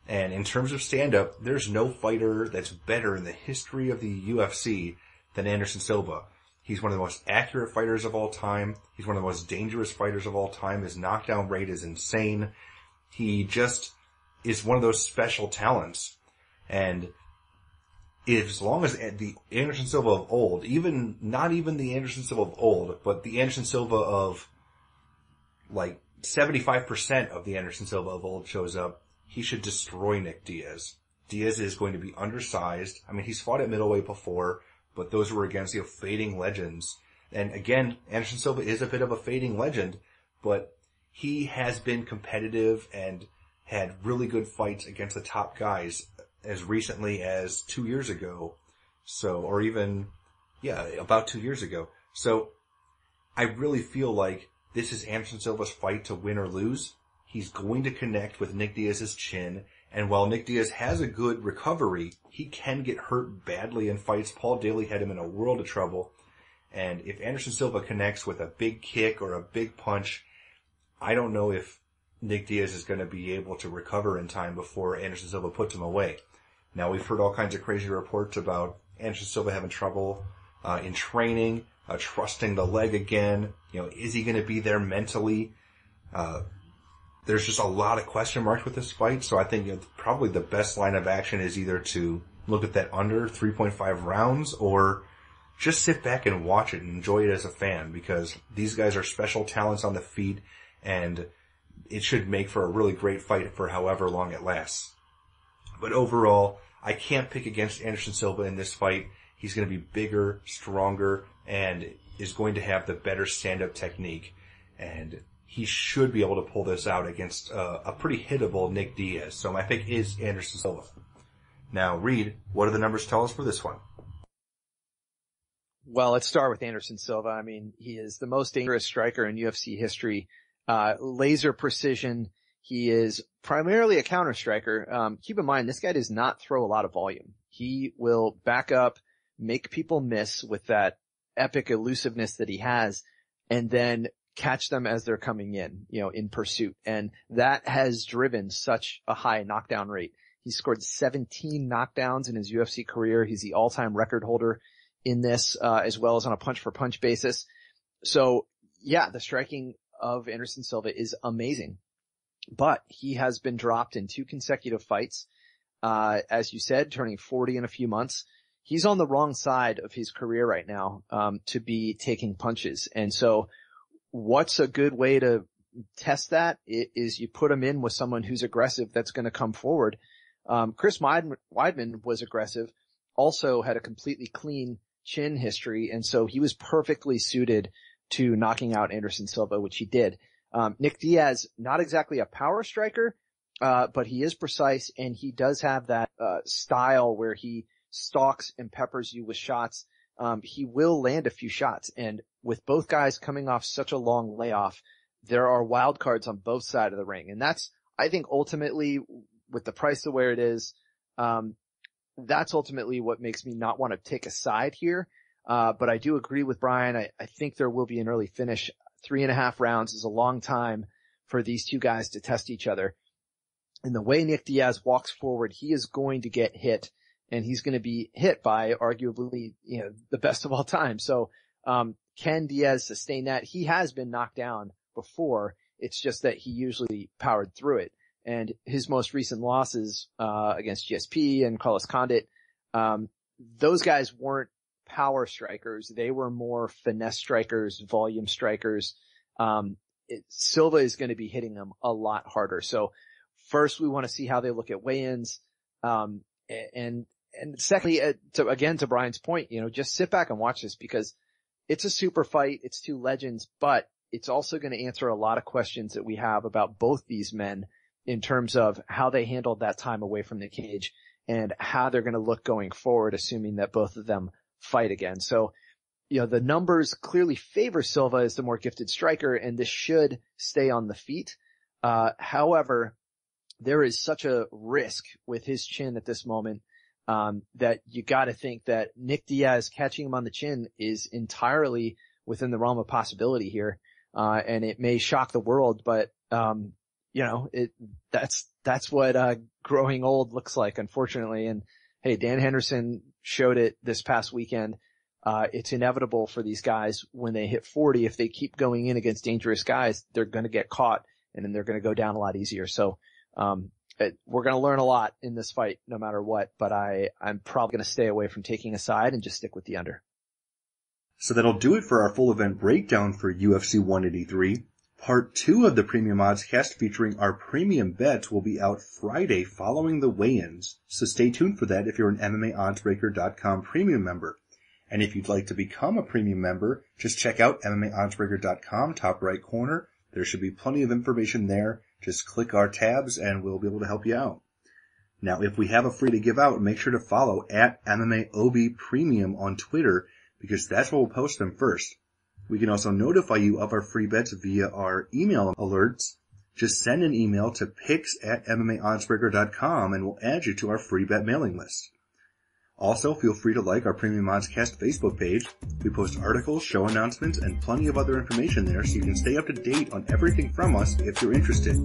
And in terms of stand-up, there's no fighter that's better in the history of the UFC than Anderson Silva. He's one of the most accurate fighters of all time. He's one of the most dangerous fighters of all time. His knockdown rate is insane. He just is one of those special talents. And as long as the Anderson Silva of old, not even the Anderson Silva of old, but the Anderson Silva of like 75% of the Anderson Silva of old shows up, he should destroy Nick Diaz. Diaz is going to be undersized. I mean, he's fought at middleweight before, but those were against, fading legends. And again, Anderson Silva is a bit of a fading legend, but he has been competitive and had really good fights against the top guys as recently as 2 years ago. Or even, about 2 years ago. So I really feel like this is Anderson Silva's fight to win or lose. He's going to connect with Nick Diaz's chin. And while Nick Diaz has a good recovery, he can get hurt badly in fights. Paul Daly had him in a world of trouble. And if Anderson Silva connects with a big kick or a big punch, I don't know if Nick Diaz is going to be able to recover in time before Anderson Silva puts him away. Now, we've heard all kinds of crazy reports about Anderson Silva having trouble in training, trusting the leg again. Is he going to be there mentally? There's just a lot of question marks with this fight, so I think probably the best line of action is either to look at that under 3.5 rounds or just sit back and watch it and enjoy it as a fan, because these guys are special talents on the feet, and it should make for a really great fight for however long it lasts. But overall, I can't pick against Anderson Silva in this fight. He's going to be bigger, stronger, and is going to have the better stand-up technique, and he should be able to pull this out against a pretty hittable Nick Diaz. So my pick is Anderson Silva. Now, Reed, what do the numbers tell us for this one? Well, let's start with Anderson Silva. I mean, he is the most dangerous striker in UFC history. Laser precision. He is primarily a counter striker. Keep in mind, this guy does not throw a lot of volume. He will back up, make people miss with that epic elusiveness that he has, and then catch them as they're coming in pursuit. And that has driven such a high knockdown rate. He scored 17 knockdowns in his UFC career. He's the all-time record holder in this, as well as on a punch-for-punch basis. So, the striking of Anderson Silva is amazing. But he has been dropped in 2 consecutive fights. As you said, turning 40 in a few months. He's on the wrong side of his career right now, to be taking punches. And so, what's a good way to test that is you put him in with someone who's aggressive that's going to come forward. Chris Weidman was aggressive, also had a completely clean chin history, and so he was perfectly suited to knocking out Anderson Silva, which he did. Nick Diaz, not exactly a power striker, but he is precise, and he does have that style where he stalks and peppers you with shots. He will land a few shots, and with both guys coming off such a long layoff, there are wild cards on both sides of the ring. And that's, I think, ultimately, with the price of where it is, that's ultimately what makes me not want to take a side here. But I do agree with Brian. I think there will be an early finish. 3.5 rounds is a long time for these two guys to test each other. And the way Nick Diaz walks forward, he is going to get hit, and he's going to be hit by arguably, the best of all time. So, can Diaz sustain that? He has been knocked down before. It's just that he usually powered through it. And his most recent losses, against GSP and Carlos Condit, those guys weren't power strikers. They were more finesse strikers, volume strikers. Silva is going to be hitting them a lot harder. So first we want to see how they look at weigh-ins. And secondly, to Brian's point, just sit back and watch this, because it's a super fight. It's 2 legends, but it's also going to answer a lot of questions that we have about both these men in terms of how they handled that time away from the cage and how they're going to look going forward, assuming that both of them fight again. So, the numbers clearly favor Silva as the more gifted striker, and this should stay on the feet. However, there is such a risk with his chin at this moment, that you gotta think that Nick Diaz catching him on the chin is entirely within the realm of possibility here. And it may shock the world, but, that's what, growing old looks like, unfortunately. And hey, Dan Henderson showed it this past weekend. It's inevitable for these guys when they hit 40. If they keep going in against dangerous guys, they're going to get caught and then they're going to go down a lot easier. So, we're going to learn a lot in this fight no matter what, but I'm probably going to stay away from taking a side and just stick with the under. So that'll do it for our full event breakdown for UFC 183. Part 2 of the Premium Odds Cast featuring our premium bets will be out Friday following the weigh-ins. So stay tuned for that if you're an MMAOddsBreaker.com premium member. And if you'd like to become a premium member, just check out MMAOddsBreaker.com, top right corner. There should be plenty of information there. Just click our tabs and we'll be able to help you out. Now, if we have a free to give out, make sure to follow at MMAOB Premium on Twitter because that's where we'll post them first. We can also notify you of our free bets via our email alerts. Just send an email to picks@MMAOddsBreaker.com and we'll add you to our free bet mailing list. Also, feel free to like our Premium Oddscast Facebook page. We post articles, show announcements, and plenty of other information there so you can stay up to date on everything from us if you're interested.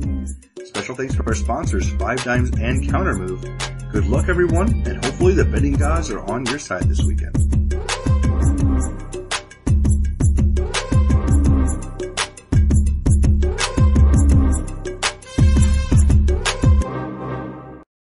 Special thanks to our sponsors, 5 Dimes and Countermove. Good luck, everyone, and hopefully the betting gods are on your side this weekend.